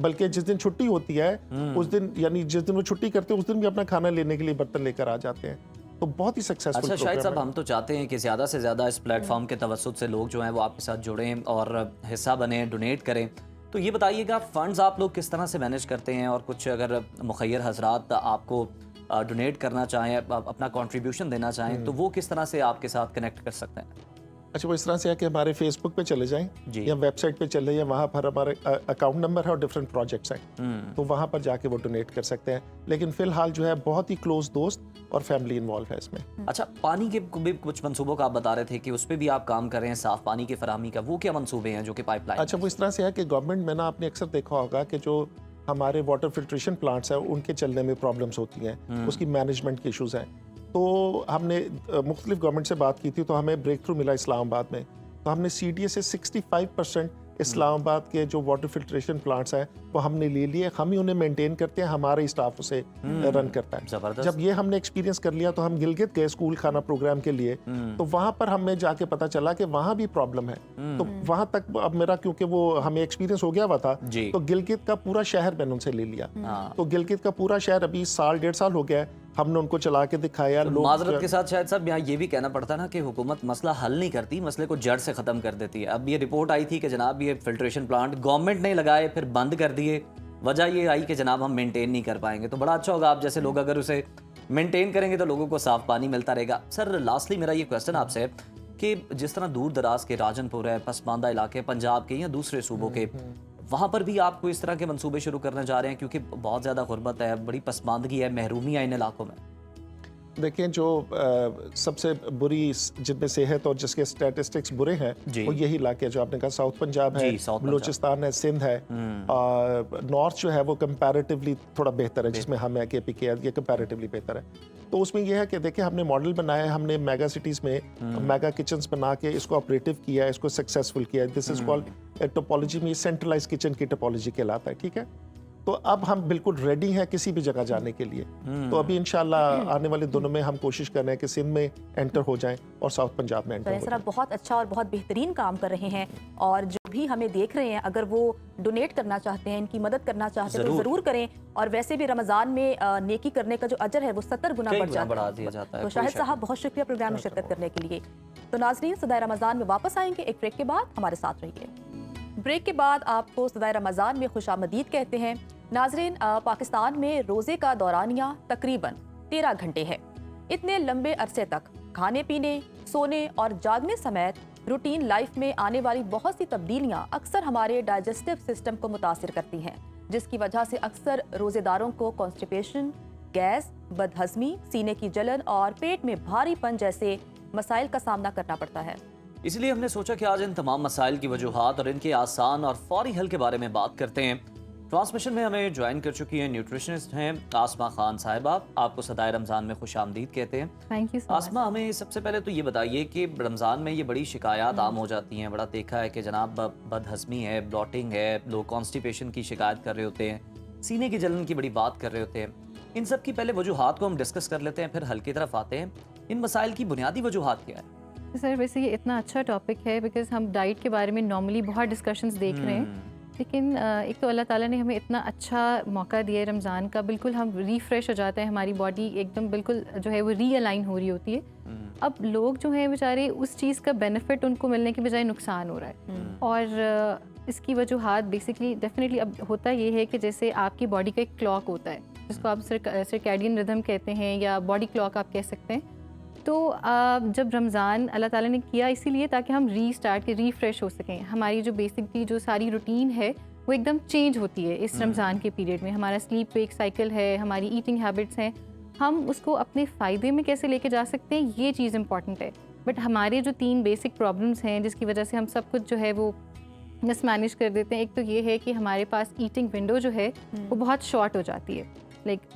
बल्कि जिस दिन छुट्टी होती है उस दिन, यानी जिस दिन वो छुट्टी करते हैं उस दिन भी अपना खाना लेने के लिए बर्तन लेकर आ जाते हैं। तो बहुत ही सक्सेसफुल। अच्छा शायद साहब, हम तो चाहते हैं कि ज़्यादा से ज़्यादा इस प्लेटफॉर्म के तवस्सुत से लोग जो हैं वो आपके साथ जुड़ें और हिस्सा बने, डोनेट करें। तो ये बताइएगा फंड्स आप लोग किस तरह से मैनेज करते हैं, और कुछ अगर मुखय्यर हजरात आपको डोनेट करना चाहें, अपना कंट्रीब्यूशन देना चाहें, तो वो किस तरह से आपके साथ कनेक्ट कर सकते हैं? अच्छा, वो इस तरह से है कि हमारे फेसबुक पे चले जाएं जी। या वेबसाइट पे चले, या वहाँ पर हमारे अकाउंट नंबर है और डिफरेंट प्रोजेक्ट्स हैं, तो वहाँ पर जाके वो डोनेट कर सकते हैं। लेकिन फिलहाल जो है बहुत ही क्लोज दोस्त और फैमिली इन्वॉल्व है इसमें। अच्छा, पानी के भी कुछ मंसूबों का आप बता रहे थे कि उस पर भी आप काम कर रहे हैं, साफ पानी की फराहमी का, वो क्या मंसूबे हैं जो कि पाइपलाइन? अच्छा, वो इस तरह से है कि गवर्नमेंट में ना आपने अक्सर देखा होगा कि जो हमारे वाटर फिल्ट्रेशन प्लांट्स हैं उनके चलने में प्रॉब्लम्स होती हैं, उसकी मैनेजमेंट के इशूज़ हैं। तो हमने मुख्तलिफ गवर्नमेंट से बात की थी, तो हमें ब्रेक थ्रू मिला इस्लामाबाद में। तो हमने CDA से 65% इस्लामाबाद के जो वाटर फिल्ट्रेशन प्लांट्स हैं वो हमने ले लिए, हम ही उन्हें मेंटेन करते हैं, हमारा ही स्टाफ उसे रन करता है। जबरदस्त। जब ये हमने एक्सपीरियंस कर लिया तो हम गिलगित गए स्कूल खाना प्रोग्राम के लिए, तो वहाँ पर हमें जाके पता चला कि वहाँ भी प्रॉब्लम है। तो वहाँ तक अब मेरा, क्योंकि वो हमें एक्सपीरियंस हो गया हुआ था, जी। तो गिलगित का पूरा शहर मैंने उनसे ले लिया। तो गिलगित का पूरा शहर अभी 1.5 साल हो गया है, हमने उनको चला के दिखाया। तो माजरत के साथ शायद साहब यहाँ ये भी कहना पड़ता है ना कि हुकूमत मसला हल नहीं करती, मसले को जड़ से ख़त्म कर देती है। अब ये रिपोर्ट आई थी कि जनाब ये फिल्ट्रेशन प्लांट गवर्नमेंट ने लगाए, फिर बंद कर दिए, वजह ये आई कि जनाब हम मेंटेन नहीं कर पाएंगे। तो बड़ा अच्छा होगा आप जैसे लोग अगर उसे मेंटेन करेंगे तो लोगों को साफ पानी मिलता रहेगा। सर लास्टली मेरा ये क्वेश्चन आपसे है कि जिस तरह दूर दराज के राजनपुर है, पसमानदा इलाके पंजाब के या दूसरे सूबों के, वहाँ पर भी आपको इस तरह के मंसूबे शुरू करने जा रहे हैं, क्योंकि बहुत ज़्यादा गुर्बत है, बड़ी पसमानदगी है, महरूमी है इन इलाकों में? देखिए, जो सबसे बुरी जिनमें सेहत और जिसके स्टैटिस्टिक्स बुरे हैं वो यही इलाके जो आपने कहा, साउथ पंजाब है, बलूचिस्तान है, सिंध है। नॉर्थ जो है वो कंपैरेटिवली थोड़ा बेहतर है, जिसमें हम है KPK, ये कंपैरेटिवली बेहतर है। तो उसमें यह है कि देखिए हमने मॉडल बनाया है, हमने मेगा सिटीज़ में मेगा किचन्स बना के इसको ऑपरेटिव किया है, इसको सक्सेसफुल किया है। दिस इज कॉल्ड टोपोलॉजी में सेंट्रलाइज किचन की टोपोलॉजी कहलाता है, ठीक है। तो अब हम बिल्कुल रेडी हैं किसी भी जगह जाने के लिए। तो अभी इंशाल्लाह आने वाले दिनों में हम कोशिश कर रहे हैं कि सिंध में एंटर हो जाएं और साउथ पंजाब में एंटर हो जाएं। बहुत अच्छा और बहुत बेहतरीन काम कर रहे हैं, और जो भी हमें देख रहे हैं अगर वो डोनेट करना चाहते हैं, इनकी मदद करना चाहते हैं तो ज़रूर करें। और वैसे भी रमज़ान में नेकी करने का जो अजर है वो 70 गुना बढ़ जाता है। तो शाहिद साहब बहुत शुक्रिया प्रोग्राम में शिरकत करने के लिए। तो नाज़रीन, सदाए रमज़ान में वापस आएंगे एक ब्रेक के बाद, हमारे साथ रहिए। ब्रेक के बाद आपको सदाए रमज़ान में खुशामदीद कहते हैं। नाज़रीन, पाकिस्तान में रोज़े का दौरानिया तकरीबन 13 घंटे है। इतने लंबे अरसे तक खाने पीने, सोने और जागने समेत रूटीन लाइफ में आने वाली बहुत सी तब्दीलियां अक्सर हमारे डाइजेस्टिव सिस्टम को मुतासिर करती हैं, जिसकी वजह से अक्सर रोज़ेदारों को कॉन्स्टिपेशन, गैस, बदहज़मी, सीने की जलन और पेट में भारीपन जैसे मसाइल का सामना करना पड़ता है। इसलिए हमने सोचा कि आज इन तमाम मसाइल की वजूहात और इनके आसान और फौरी हल के बारे में बात करते हैं। ट्रांसमिशन में हमें ज्वाइन कर चुकी हैं न्यूट्रिशनिस्ट हैं आसमा खान साहिबा। आपको सदाए रमज़ान में खुशामदीद कहते हैं। Thank you. आसमा, हमें सबसे पहले तो ये बताइए कि रमज़ान में ये बड़ी शिकायत आम हो जाती हैं, बड़ा देखा है कि जनाब बदहज़मी है, ब्लॉटिंग है, लोग कॉन्स्टिपेशन की शिकायत कर रहे होते हैं, सीने की जलन की बड़ी बात कर रहे होते हैं। इन सब की पहले वजूहात को हम डिस्कस कर लेते हैं, फिर हल की तरफ आते हैं। इन मसाइल की बुनियादी वजूहात क्या है? सर वैसे ये इतना अच्छा टॉपिक है बिकॉज हम डाइट के बारे में नॉर्मली बहुत डिस्कशंस देख रहे हैं, लेकिन एक तो अल्लाह ताला ने हमें इतना अच्छा मौका दिया है रमज़ान का, बिल्कुल हम रिफ़्रेश हो जाते हैं, हमारी बॉडी एकदम बिल्कुल जो है वो रीअलाइन हो रही होती है। अब लोग जो हैं बेचारे उस चीज़ का बेनिफिट उनको मिलने के बजाय नुकसान हो रहा है। और इसकी वजूहात बेसिकली डेफिनेटली अब होता ये है कि जैसे आपकी बॉडी का एक क्लॉक होता है जिसको आप सर्कैडियन रिदम कहते हैं या बॉडी क्लॉक आप कह सकते हैं। तो जब रमज़ान अल्लाह ताला ने किया इसीलिए ताकि हम रीफ्रेश हो सकें, हमारी जो बेसिकली जो सारी रूटीन है वो एकदम चेंज होती है इस रमज़ान के पीरियड में। हमारा स्लीप वेक साइकिल है, हमारी ईटिंग हैबिट्स हैं, हम उसको अपने फ़ायदे में कैसे लेके जा सकते हैं, ये चीज़ इंपॉर्टेंट है। बट हमारे जो 3 बेसिक प्रॉब्लम्स हैं जिसकी वजह से हम सब कुछ जो है वो मिसमैनेज कर देते हैं, एक तो ये है कि हमारे पास ईटिंग विंडो जो है वो बहुत शॉर्ट हो जाती है।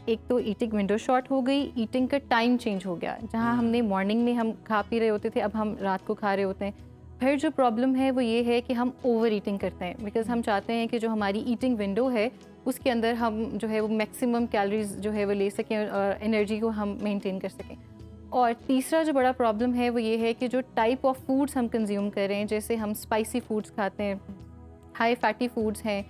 एक तो ईटिंग विंडो शॉर्ट हो गई, ईटिंग का टाइम चेंज हो गया, जहाँ हमने मॉर्निंग में हम खा पी रहे होते थे, अब हम रात को खा रहे होते हैं। फिर जो प्रॉब्लम है वो ये है कि हम ओवर ईटिंग करते हैं, बिकॉज हम चाहते हैं कि जो हमारी ईटिंग विंडो है उसके अंदर हम जो है वो मैक्सिमम कैलोरीज जो है वो ले सकें और एनर्जी को हम मेंटेन कर सकें। और तीसरा जो बड़ा प्रॉब्लम है वो ये है कि जो टाइप ऑफ फूड्स हम कंज्यूम कर रहे हैं, जैसे हम स्पाइसी फूड्स खाते हैं, हाई फैटी फूड्स हैं।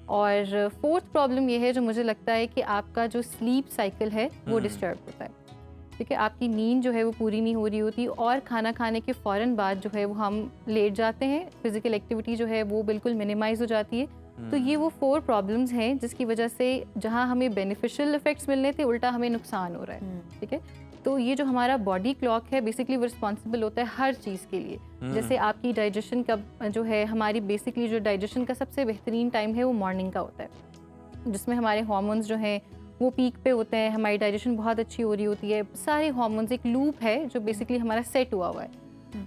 और फोर्थ प्रॉब्लम ये है जो मुझे लगता है कि आपका जो स्लीप साइकिल है वो डिस्टर्ब होता है, ठीक है, आपकी नींद जो है वो पूरी नहीं हो रही होती और खाना खाने के फ़ौरन बाद जो है वो हम लेट जाते हैं, फिज़िकल एक्टिविटी जो है वो बिल्कुल मिनिमाइज़ हो जाती है। तो ये वो 4 प्रॉब्लम्स हैं जिसकी वजह से जहाँ हमें बेनिफिशियल इफ़ेक्ट्स मिलने थे उल्टा हमें नुकसान हो रहा है, ठीक है। तो ये जो हमारा बॉडी क्लॉक है बेसिकली वो रिस्पॉन्सिबल होता है हर चीज़ के लिए। जैसे आपकी डाइजेशन का जो है, हमारी बेसिकली जो डाइजेशन का सबसे बेहतरीन टाइम है वो मॉर्निंग का होता है, जिसमें हमारे हार्मोन्स जो हैं वो पीक पे होते हैं, हमारी डाइजेशन बहुत अच्छी हो रही होती है, सारे हार्मोन्स, एक लूप है जो बेसिकली हमारा सेट हुआ हुआ है।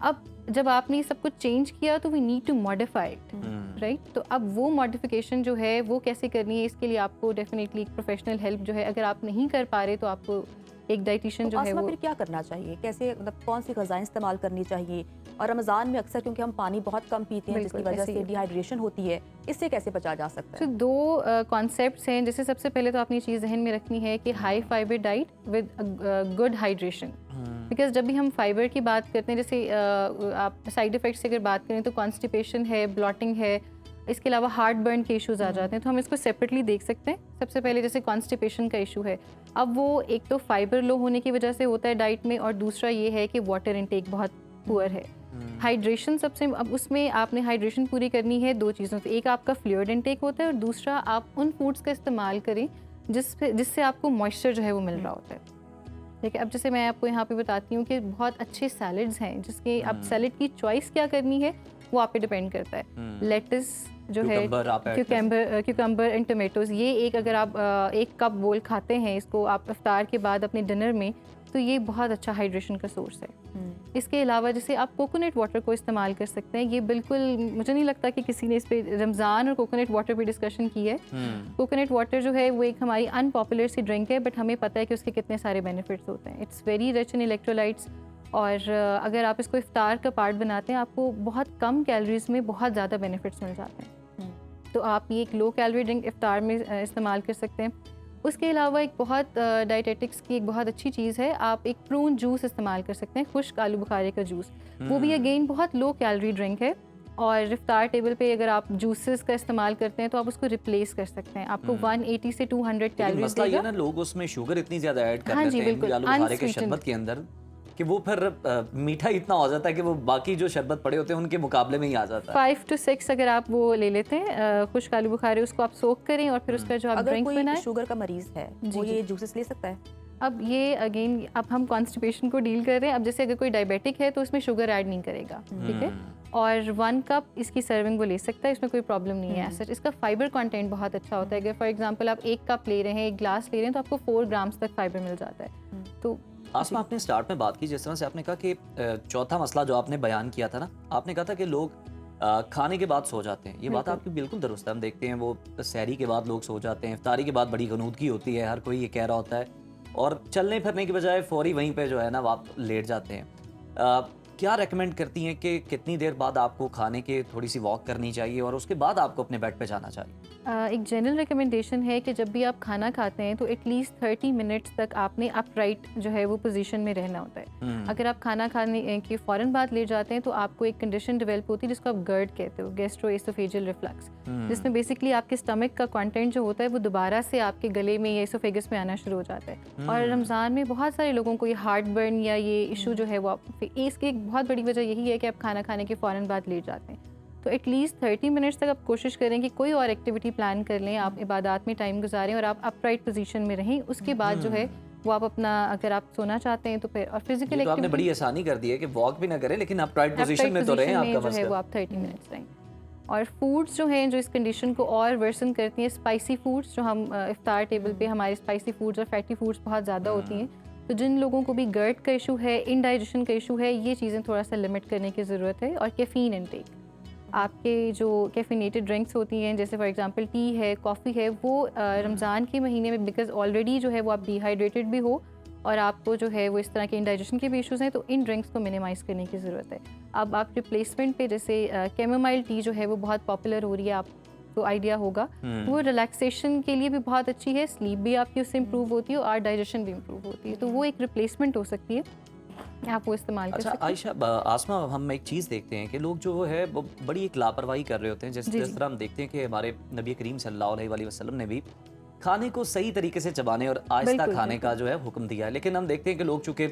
अब जब आपने सब कुछ चेंज किया तो we need to modify it, right. तो अब वो मॉडिफिकेशन जो है वो कैसे करनी है, इसके लिए आपको डेफिनेटली एक प्रोफेशनल हेल्प जो है, अगर आप नहीं कर पा रहे तो आपको एक डाइटिशियन जो है वो। फिर क्या करना चाहिए, कैसे मतलब कौन सी ग़िज़ाएं इस्तेमाल करनी चाहिए? और रमज़ान में अक्सर क्योंकि हम पानी बहुत कम पीते हैं जिसकी वजह से डिहाइड्रेशन होती है, इससे कैसे बचा जा सकता है? तो 2 कॉन्सेप्ट्स हैं। जैसे सबसे पहले तो आपने चीज़ जहन में रखनी है कि high fibre diet with good hydration, because जब भी हम फाइबर की बात करते हैं, जैसे आप साइड इफ़ेक्ट्स की अगर बात करें तो कॉन्स्टिपेशन है, ब्लॉटिंग है, इसके अलावा हार्ट बर्न के इश्यूज आ जाते हैं, तो हम इसको सेपरेटली देख सकते हैं। सबसे पहले जैसे कॉन्स्टिपेशन का इशू है, अब वो एक तो फाइबर लो होने की वजह से होता है डाइट में, और दूसरा ये है कि वाटर इनटेक बहुत पुअर है। हाइड्रेशन सबसे, अब उसमें आपने हाइड्रेशन पूरी करनी है 2 चीज़ों से, एक आपका फ्लूइड इनटेक होता है और दूसरा आप उन फूड्स का इस्तेमाल करें जिससे आपको मॉइस्चर जो है वो मिल रहा होता है, ठीक है। अब जैसे मैं आपको यहाँ पे बताती हूँ कि बहुत अच्छे सैलड्स हैं जिसके अब सैलड की चॉइस क्या करनी है वो आप पे डिपेंड करता है। लेटिस जो है, क्यूकम्बर एंड टमेटोज़, ये एक अगर आप 1 कप बोल खाते हैं इसको आप इफ्तार के बाद अपने डिनर में, तो ये बहुत अच्छा हाइड्रेशन का सोर्स है। इसके अलावा जैसे आप कोकोनट वाटर को इस्तेमाल कर सकते हैं, ये बिल्कुल मुझे नहीं लगता कि किसी ने इस पे रमज़ान और कोकोनट वाटर पे डिस्कशन की है। कोकोनट वाटर जो है वो एक हमारी अनपॉपुलर सी ड्रिंक है, बट हमें पता है कि उसके कितने सारे बेनिफिट्स होते हैं। It's very rich in electrolytes, और अगर आप इसको इफ्तार का पार्ट बनाते हैं आपको बहुत कम कैलोरीज में बहुत ज़्यादा बेनिफिट्स मिल जाते हैं। तो आप ये एक लो कैलोरी ड्रिंक इफ्तार में इस्तेमाल कर सकते हैं। उसके अलावा एक बहुत डाइटेटिक्स की एक बहुत अच्छी चीज़ है, आप एक प्रून जूस इस्तेमाल कर सकते हैं, खुश्क आलू बुखारे का जूस, वो भी अगेन बहुत लो कैलोरी ड्रिंक है। और इफ्तार टेबल पे अगर आप जूसेस का इस्तेमाल करते हैं तो आप उसको रिप्लेस कर सकते हैं, आपको 180 से 200 कैलोरीज देगा। ये ना लोग उसमें शुगर इतनी ज़्यादा ऐड कर देते हैं आलू बुखारे के शरबत के अंदर कि वो फिर मीठा इतना हो जाता है कि वो बाकी जो शरबत पड़े होते हैं उनके मुकाबले में ही आ जाता है। 5 to 6 अगर आप वो ले लेते हैं खुश्क आलू बुखारे, उसको आप सोक करें और फिर उसका जो आप ड्रिंक बनाएं। अगर कोई शुगर का मरीज है वो ये जूसेस ले सकता है? अब ये अगेन अब हम कॉन्स्टिपेशन को डील कर रहे हैं। अब जैसे अगर कोई डायबिटिक है तो उसमें शुगर ऐड नहीं करेगा, ठीक है, और 1 कप इसकी सर्विंग वो ले सकता है, इसमें कोई प्रॉब्लम नहीं है। सच इसका फाइबर कंटेंट बहुत अच्छा होता है। अगर फॉर एग्जांपल आप 1 कप ले रहे हैं, 1 ग्लास ले रहे हैं, तो आपको 4 ग्राम्स तक फाइबर मिल जाता है। तो आसमा, आपने स्टार्ट में बात की, जिस तरह से आपने कहा कि चौथा मसला जो आपने बयान किया था ना, आपने कहा था कि लोग खाने के बाद सो जाते हैं। ये बात आपकी बिल्कुल दुरुस्त है। हम देखते हैं वो सहरी के बाद लोग सो जाते हैं, इफ्तारी के बाद बड़ी गनूदगी होती है, हर कोई ये कह रहा होता है, और चलने फिरने की बजाय फौरी वहीं पे जो है ना आप लेट जाते हैं। क्या रेकमेंड करती हैं कि कितनी देर बाद आपको खाने के थोड़ी सी वॉक करनी चाहिए और उसके बाद आपको अपने बेड पे जाना चाहिए? एक जनरल रिकमेंडेशन है कि जब भी आप खाना खाते हैं तो एटलीस्ट 30 मिनट्स तक आपने अपराइट जो है वो पोजीशन में रहना होता है। अगर आप खाना खाने के फ़ौरन बाद लेट जाते हैं तो आपको एक कंडीशन डेवलप होती है जिसको आप गर्ड कहते हो, गैस्ट्रोएसोफेजियल रिफ्लक्स, जिसमें बेसिकली आपके स्टमक का कंटेंट जो होता है वो दोबारा से आपके गले में या एसोफेगस में आना शुरू हो जाता है। और रमज़ान में बहुत सारे लोगों को ये हार्ट बर्न या ये इशू जो है वो, इसकी एक बहुत बड़ी वजह यही है कि आप खाना खाने के फ़ौरन बाद लेट जाते हैं। तो एटलीस्ट 30 मिनट्स तक आप कोशिश करें कि कोई और एक्टिविटी प्लान कर लें, आप इबादत में टाइम गुजारें और आप अपराइट पोजीशन में रहें। उसके बाद जो है वो आप अपना, अगर आप सोना चाहते हैं तो फिर, और फिजिकल ये तो आपने बड़ी आसानी कर दी है कि वॉक भी ना करें लेकिन आप राइट पोजीशन में तो रहें, आपका जो है वो मसला। आप 30 मिनट्स रहें। और फूड्स जो हैं जो इस कंडीशन को और वर्सन करती हैं, स्पाइसी फूड्स, जो हम इफ्तार टेबल पे हमारे स्पाइसी फूड्स और फैटी फूड्स बहुत ज़्यादा होती हैं, तो जिन लोगों को भी गर्ट का इशू है, इनडाइजेशन का इशू है, ये चीज़ें थोड़ा सा लिमिट करने की ज़रूरत है। और कैफ़ीन इनटेक, आपके जो कैफिनेटेड ड्रिंक्स होती हैं जैसे फॉर एग्जांपल टी है, कॉफ़ी है, वो रमज़ान के महीने में बिकॉज़ ऑलरेडी जो है वो आप डिहाइड्रेटेड भी हो और आपको जो है वो इस तरह के इंडाइजेशन के भी इश्यूज़ हैं, तो इन ड्रिंक्स को मिनिमाइज़ करने की ज़रूरत है। अब आप रिप्लेसमेंट पे जैसे कैमोमाइल टी जो है वो बहुत पॉपुलर हो रही है, आपको आइडिया होगा, वो रिलैक्सेशन के लिए भी बहुत अच्छी है, स्लीप भी आपकी उससे इम्प्रूव होती है और डाइजेशन भी इम्प्रूव होती है, तो वो एक रिप्लेसमेंट हो सकती है, आप वो इस्तेमाल कर अच्छा सकते हैं। आयशा, आसमा, हम एक चीज़ देखते हैं कि लोग जो है वो बड़ी एक लापरवाही कर रहे होते हैं, जिस तरह हम देखते हैं कि हमारे नबी करीम सल्लल्लाहु अलैहि वसल्लम ने भी खाने को सही तरीके से चबाने और आहिस्ता खाने का जो है हुक्म दिया है। लेकिन हम देखते हैं कि लोग चूंकि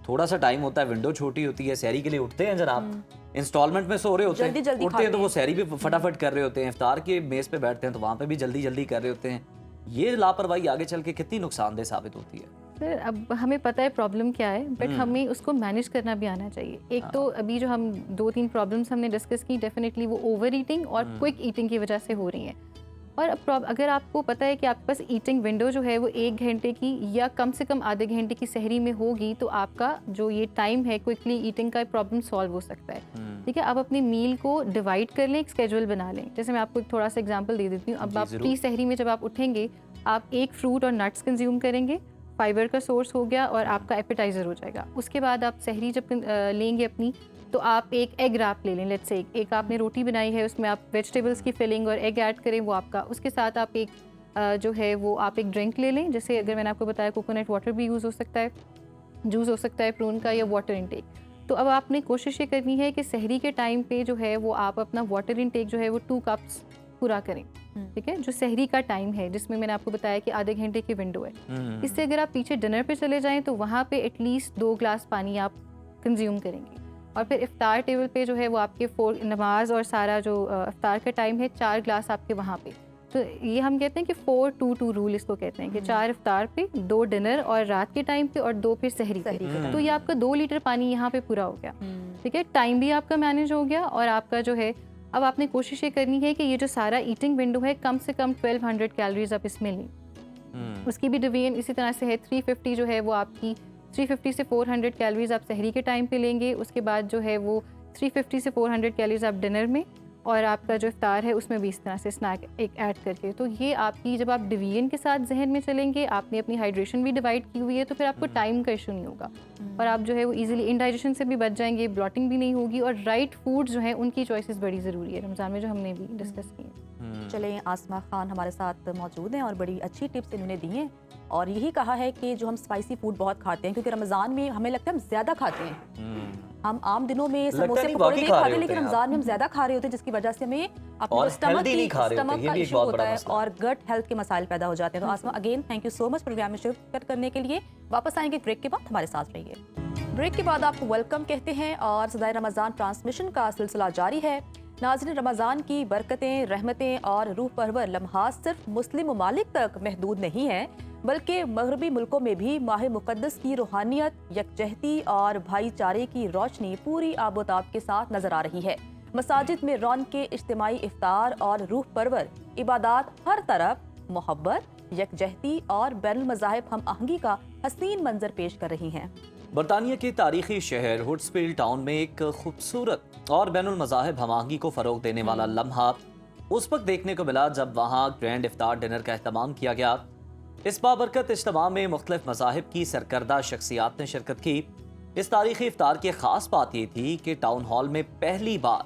थोड़ा सा टाइम होता है, विंडो छोटी होती है, सहरी के लिए उठते हैं जनाब, इंस्टॉलमेंट में सो रहे होते हैं, उठते हैं तो वो सहरी भी फटाफट कर रहे होते हैं, इफ्तार के मेज़ पे बैठते हैं तो वहाँ पे भी जल्दी जल्दी कर रहे होते हैं। ये लापरवाही आगे चल के कितनी नुकसानदेह साबित होती है? सर अब हमें पता है प्रॉब्लम क्या है, बट हमें उसको मैनेज करना भी आना चाहिए। एक तो अभी जो हम 2-3 प्रॉब्लम्स हमने डिस्कस की, डेफिनेटली वो ओवर ईटिंग और क्विक ईटिंग की वजह से हो रही हैं। और अब अगर आपको पता है कि आपके पास ईटिंग विंडो जो है वो 1 घंटे की या कम से कम आधे घंटे की सहरी में होगी, तो आपका जो ये टाइम है क्विकली ईटिंग का प्रॉब्लम सॉल्व हो सकता है। ठीक है, आप अपनी मील को डिवाइड कर लें, एक स्केड्यूल बना लें। जैसे मैं आपको थोड़ा सा एग्जांपल दे देती हूँ। अब आप प्री सहरी में जब आप उठेंगे, आप एक फ्रूट और नट्स कंज्यूम करेंगे, फाइबर का सोर्स हो गया और आपका एपेटाइज़र हो जाएगा। उसके बाद आप सहरी जब लेंगे अपनी, तो आप एक एग रैप ले लें। लेट्स से एक आपने रोटी बनाई है, उसमें आप वेजिटेबल्स की फिलिंग और एग ऐड करें, वो आपका। उसके साथ आप एक जो है वो आप एक ड्रिंक ले लें, जैसे अगर मैंने आपको बताया कोकोनट वाटर भी यूज़ हो सकता है, जूस हो सकता है प्रून का, या वाटर इनटेक। तो अब आपने कोशिश ये करनी है कि सहरी के टाइम पे जो है वो आप अपना वाटर इनटेक जो है वो 2 कप्स पूरा करें। ठीक है, जो सहरी का टाइम है जिसमें मैंने आपको बताया कि आधे घंटे की विंडो है। इससे अगर आप पीछे डिनर पे चले जाएं तो वहाँ पे एटलीस्ट 2 ग्लास पानी आप कंज्यूम करेंगे। और फिर इफ्तार टेबल पे जो है वो आपके 4 नमाज और सारा जो इफ्तार का टाइम है 4 ग्लास आपके वहाँ पे। तो ये हम कहते हैं कि 4-2-2 रूल इसको कहते हैं कि 4 इफ्तार पे, 2 डिनर और रात के टाइम पे, और 2 फिर सहरी पे। तो ये आपका 2 लीटर पानी यहाँ पे पूरा हो गया। ठीक है, टाइम भी आपका मैनेज हो गया और आपका जो है, अब आपने कोशिश ये करनी है कि ये जो सारा ईटिंग विंडो है कम से कम 1200 कैलोरीज आप इसमें लें। उसकी भी डिवीजन इसी तरह से है। 350 जो है वो आपकी 350 से 400 कैलोरीज आप सहरी के टाइम पे लेंगे। उसके बाद जो है वो 350 से 400 कैलोरीज आप डिनर में, और आपका जो इफ्तार है उसमें भी इस तरह से स्नैक एक ऐड करके। तो ये आपकी, जब आप डिवीजन के साथ जहन में चलेंगे, आपने अपनी हाइड्रेशन भी डिवाइड की हुई है, तो फिर आपको टाइम का इशू नहीं होगा और आप जो है वो इजीली इंडाइजेशन से भी बच जाएंगे, ब्लॉटिंग भी नहीं होगी। और राइट फूड जो है उनकी चॉइसेस बड़ी ज़रूरी है रमज़ान में, जो हमने भी डिस्कस की है। चलें, आसमा खान हमारे साथ मौजूद हैं और बड़ी अच्छी टिप्स इन्होंने दी हैं, और यही कहा है कि जो हम स्पाइसी फूड बहुत खाते हैं, क्योंकि रमज़ान में हमें लगता है हम ज़्यादा खाते हैं। हम आम दिनों में समोसे पकौड़े नहीं खाते, लेकिन रमज़ान में हम ज़्यादा खा रहे होते हैं, जिसकी वजह से हमें अपने स्टमक का इशू होता है और गट हेल्थ के मसाइल पैदा हो जाते हैं। तो Asma, again thank you so much programme में शिरकत करने के लिए। वापस आएंगे ब्रेक के बाद, हमारे साथ रहिए। ब्रेक के बाद आपको वेलकम कहते हैं और सदाए रमज़ान ट्रांसमिशन का सिलसिला जारी है। नाज़रीन, रमज़ान की बरकतें, रहमतें और रूह परवर लम्हात सिर्फ मुस्लिम ममालिक तक महदूद नहीं है, बल्कि मगरबी मुल्कों में भी माह मुक़द्दस की रूहानियत, यकजहती और भाईचारे की रोशनी पूरी आबोताब के साथ नजर आ रही है। मसाजिद में रौनके, इज्तिमाई इफ्तार और रूह परवर इबादात, हर तरफ मोहब्बत, यकजहती और बैनुल मज़ाहिब हम आहंगी का हसीन मंजर पेश कर रही हैं। बरतानिया के तारीखी शहर हुडर्सफील्ड टाउन में एक खूबसूरत और बैनुल मज़ाहिब हम आहंगी को फ़रोग देने वाला लम्हा उस वक्त देखने को मिला जब वहाँ ग्रैंड इफ्तार डिनर का एहतमाम किया गया। इस बाबरकत इज्तिमा में मुख्तलिफ मज़ाहिब की सरकर्दा शख्सियात ने शिरकत की। इस तारीखी इफ्तार की खास बात ये थी कि टाउन हॉल में पहली बार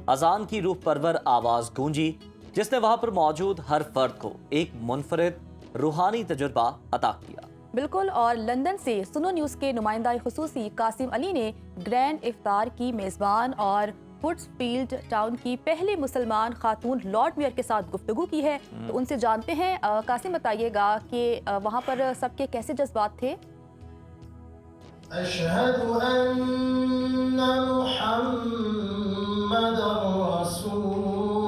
अजान की रूह परवर आवाज़ गूंजी, जिसने वहाँ पर मौजूद हर फर्द को एक मुनफरिद रूहानी तजुर्बा अता किया। बिल्कुल, और लंदन से सुनो न्यूज़ के नुमाइंदा खुसूसी कासिम अली ने ग्रैंड इफ्तार की मेज़बान और हुडर्सफील्ड टाउन की पहली मुसलमान खातून लॉर्ड मेयर के साथ गुफ्तगू की है। तो उनसे जानते हैं। कासिम, बताइएगा कि वहाँ पर सबके कैसे जज्बात थे? अशहदु अन्ना मुहम्मदर रसूलुल्लाह।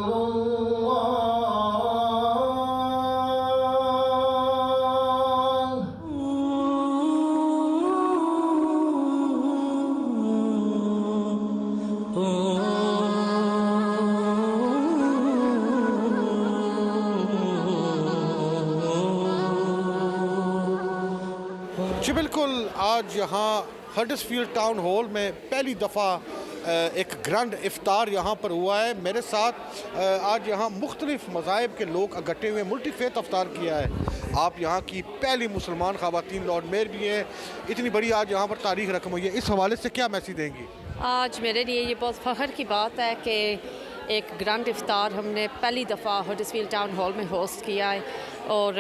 बिल्कुल आज यहाँ हडर्सफील्ड टाउन हॉल में पहली दफ़ा एक ग्रैंड इफ्तार यहाँ पर हुआ है। मेरे साथ आज यहाँ मुख्तलिफ़ मज़ाहिब के लोग इकट्ठे हुए मल्टी फेथ इफ्तार किया है। आप यहाँ की पहली मुसलमान ख़वातीन लॉर्ड मेयर भी हैं। इतनी बड़ी आज यहाँ पर तारीख रकम हुई है, इस हवाले से क्या मैसेज देंगी? आज मेरे लिए ये बहुत फ़ख्र की बात है कि एक ग्रैंड इफ्तार हमने पहली दफ़ा हडर्सफील्ड टाउन हॉल में होस्ट किया है और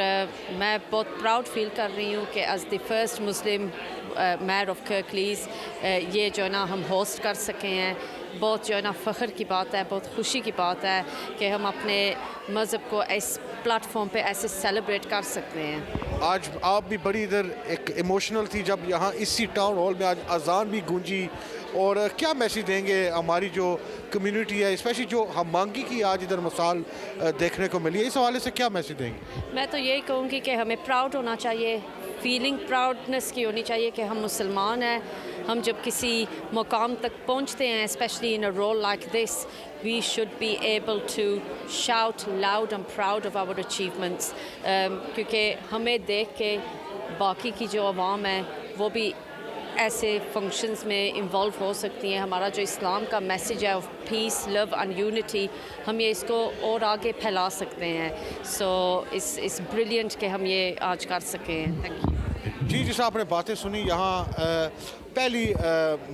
मैं बहुत प्राउड फील कर रही हूँ कि as the first Muslim mayor of Kirklees ये जो है ना हम होस्ट कर सके हैं। बहुत जो है ना फ़ख्र की बात है, बहुत खुशी की बात है कि हम अपने मज़हब को इस प्लेटफॉर्म पे ऐसे सेलिब्रेट कर सकते हैं। आज आप भी बड़ी इधर एक इमोशनल थी जब यहाँ इसी टाउन हॉल में आज अजान भी गूंजी, और क्या मैसेज देंगे हमारी जो कम्युनिटी है, स्पेशली जो हममांगी की आज इधर मिसाल देखने को मिली है, इस हवाले से क्या मैसेज देंगे? मैं तो यही कहूँगी कि हमें प्राउड होना चाहिए, फीलिंग प्राउडनेस की होनी चाहिए कि हम मुसलमान हैं। हम जब किसी मुकाम तक पहुँचते हैं, specially in a role like this, we should be able to shout loud and proud of our achievements, क्योंकि हमें देख के बाकी की जो आवाम है वो भी ऐसे फंक्शंस में इन्वॉल्व हो सकती हैं। हमारा जो इस्लाम का मैसेज है of peace, love and unity, हम ये इसको और आगे फैला सकते हैं। सो इस ब्रिलियंट के हम ये आज कर सकें। थैंक यू जी। जैसा आपने बातें सुनी, यहाँ पहली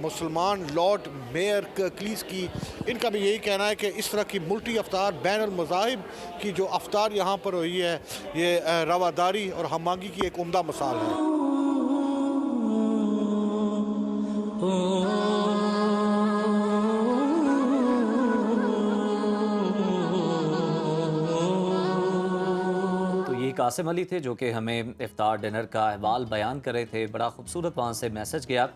मुसलमान लॉर्ड मेयर कर्कलीज़ की, इनका भी यही कहना है कि इस तरह की मुल्टी अफ्तार बैन अल मज़ाहिब की जो अफ्तार यहाँ पर हुई है, ये रवादारी और हममांगी की एक उम्दा मिसाल है। तो ये कासिम अली थे जो कि हमें इफ्तार डिनर का अहवाल बयान कर रहे थे। बड़ा खूबसूरत वहाँ से मैसेज गया।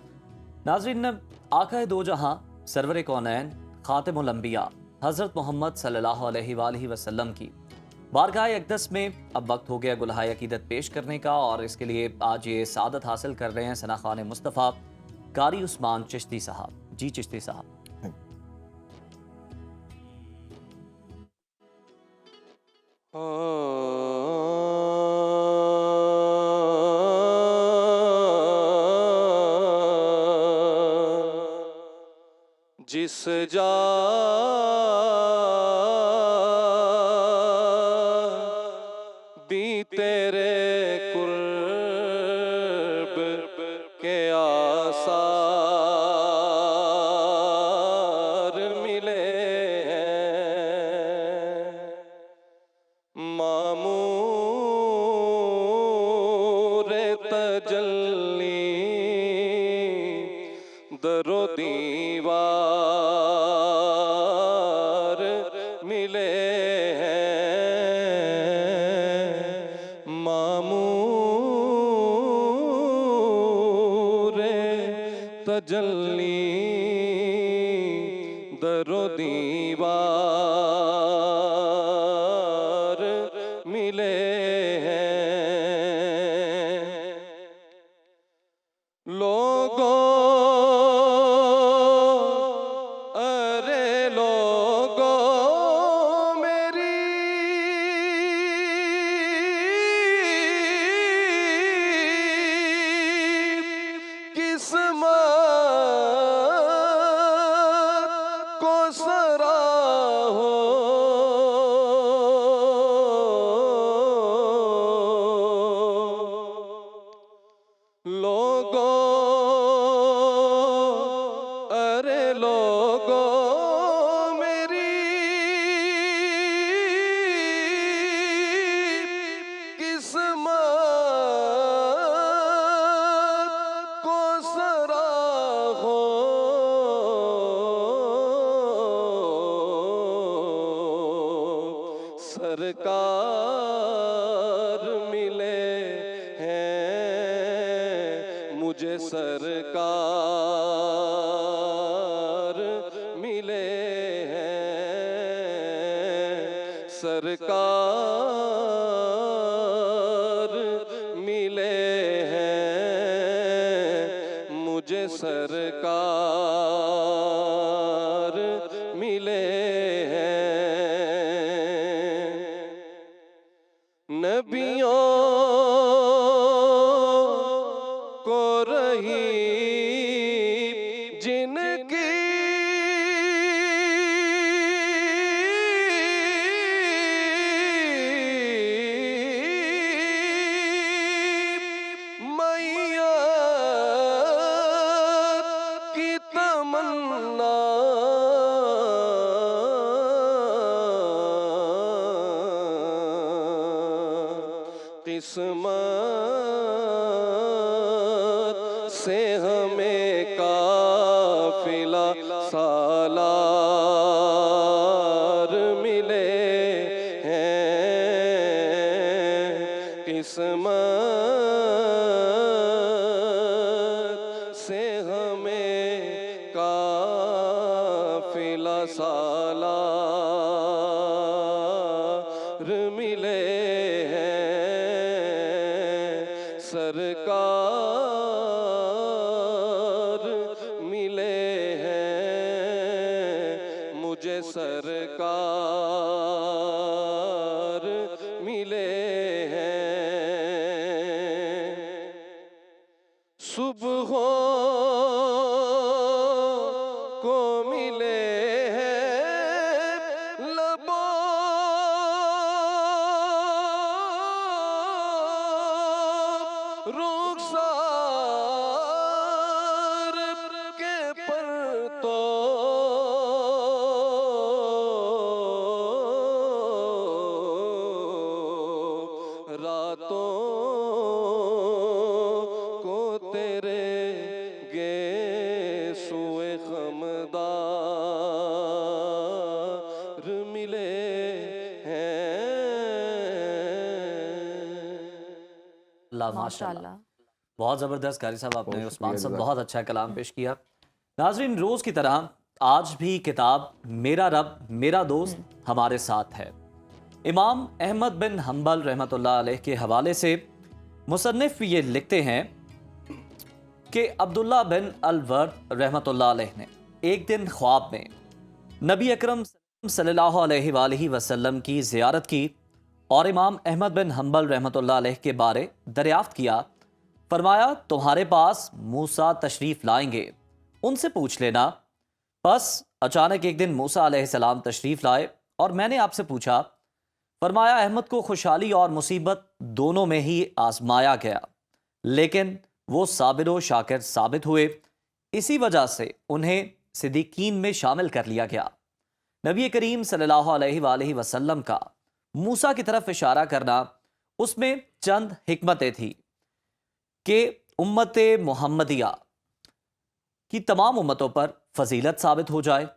नाज़रीन, आका दो जहाँ सरवर कौनैन खातिमुल अंबिया हज़रत मोहम्मद सल्लल्लाहु अलैहि वसल्लम की बारगाह अक़दस में अब वक्त हो गया गुलहाए अकीदत पेश करने का, और इसके लिए आज ये सादत हासिल कर रहे हैं सना खान मुस्तफ़ा कारी उस्मान चिश्ती साहब। जी चिश्ती साहब। जिस जा भी तेरे कुर्ब के आसार मिले हैं, मामूर तजल्ली दरो दीवार मिले हैं, मामूर तजल्ली दरो दीवार मिले हैं। लोगों सरकार मिले हैं, मुझे सरकार मिले हैं, सरकार मिले हैं, मुझे सरकार मिले हैं। नबियों को तमन्ना किस्मत से हमें काफिला सालार मिले हैं। किस्मत से हमें काफिला सालार मिले सरकार मिले हैं, मुझे सरकार मिले हैं। सुबह को मिले हैं लबों रुखसार के परतों रातों को तेरे गेसुए खमदार मिले हैं। माशाल्लाह, बहुत ज़बरदस्त कारी साहब, आपने उस्मान साहब बहुत अच्छा कलाम पेश किया। नाजरीन, रोज़ की तरह आज भी किताब मेरा रब मेरा दोस्त हमारे साथ है। इमाम अहमद बिन हम्बल रहमतुल्लाह अलैह के हवाले से मुसन्निफ ये लिखते हैं कि अब्दुल्ला बिन अल-वर्द रहमतुल्लाह अलैह ने एक दिन ख्वाब में नबी अकरम सल्लल्लाहु अलैहि वसल्लम की ज़ियारत की और इमाम अहमद बिन हम्बल रहमतुल्लाह अलैह के बारे दरियाफ्त किया। फरमाया, तुम्हारे पास मूसा तशरीफ़ लाएंगे, उनसे पूछ लेना। बस अचानक एक दिन मूसा अलैहिस्सलाम तशरीफ़ लाए और मैंने आपसे पूछा। फरमाया, अहमद को खुशहाली और मुसीबत दोनों में ही आजमाया गया, लेकिन वो साबिर व शाकिर साबित हुए, इसी वजह से उन्हें सिद्दीकीन में शामिल कर लिया गया। नबी करीम सल्लल्लाहु अलैहि वसल्लम का मूसा की तरफ इशारा करना, उसमें चंद हिकमतें थी कि उम्मत मुहम्मदिया की तमाम उम्मतों पर फजीलत साबित हो जाए।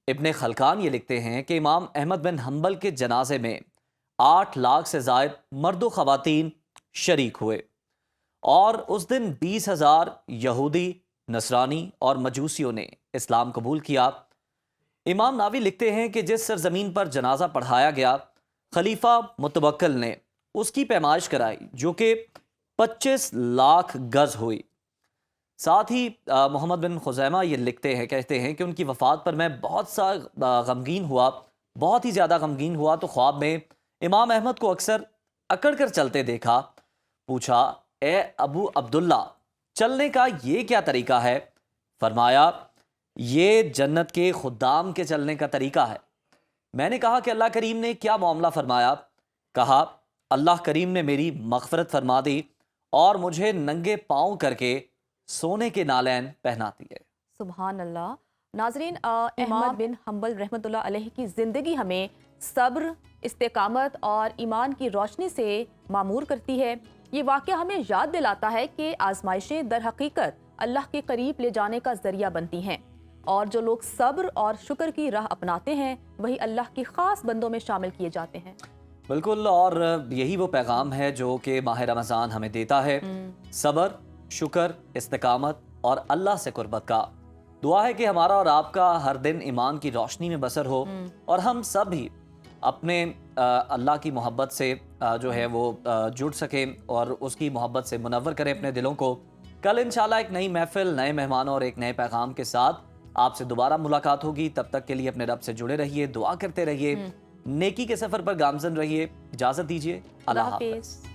इब्ने खलकान ये लिखते हैं कि इमाम अहमद बिन हम्बल के जनाजे में 8 लाख से ज़ायद मर्द व ख़वातीन शरीक हुए और उस दिन 20,000 यहूदी, नसरानी और मजूसियों ने इस्लाम कबूल किया। इमाम नावी लिखते हैं कि जिस सरजमीन पर जनाजा पढ़ाया गया, खलीफा मुतवक्किल ने उसकी पैमाइश कराई जो कि 25 लाख गज हुई। साथ ही मोहम्मद बिन खुज़ैमा ये लिखते हैं, कहते हैं कि उनकी वफ़ात पर मैं बहुत सा गमगीन हुआ, बहुत ही ज़्यादा गमगीन हुआ, तो ख्वाब में इमाम अहमद को अक्सर अकड़ कर चलते देखा। पूछा, ए अबू अब्दुल्ला, चलने का ये क्या तरीका है? फरमाया, ये जन्नत के खुद्दाम के चलने का तरीका है। मैंने कहा कि अल्लाह करीम ने क्या मामला फरमाया? कहा, अल्लाह करीम ने मेरी मग़फ़िरत फरमा दी और मुझे नंगे पाँव करके सोने के नालैन पहना दिए। सुभान अल्लाह। नाजरीन, अहमद बिन हम्बल रहमतुल्लाह अलैह की ज़िंदगी हमें सब्र, इस्तेकामत और ईमान की रोशनी से मामूर करती है। ये वाक़या हमें याद दिलाता है कि आजमाइशें दर हकीकत अल्लाह के करीब ले जाने का ज़रिया बनती हैं और जो लोग सब्र और शुक्र की राह अपनाते हैं वही अल्लाह की ख़ास बंदों में शामिल किए जाते हैं। बिल्कुल, और यही वो पैगाम है जो कि माह रमज़ान हमें देता है, सब्र, शुक्र, इस्तिकामत और अल्लाह से कुर्बत का। दुआ है कि हमारा और आपका हर दिन ईमान की रोशनी में बसर हो और हम सब भी अपने अल्लाह की मोहब्बत से जो है वो जुड़ सकें और उसकी मोहब्बत से मुनव्वर करें अपने दिलों को। कल इंशाल्लाह एक नई महफिल, नए मेहमानों और एक नए पैगाम के साथ आपसे दोबारा मुलाकात होगी। तब तक के लिए अपने रब से जुड़े रहिए, दुआ करते रहिए, नेकी के सफ़र पर गामज़न रहिए। इजाज़त दीजिए, अल्लाह हाफ़िज़।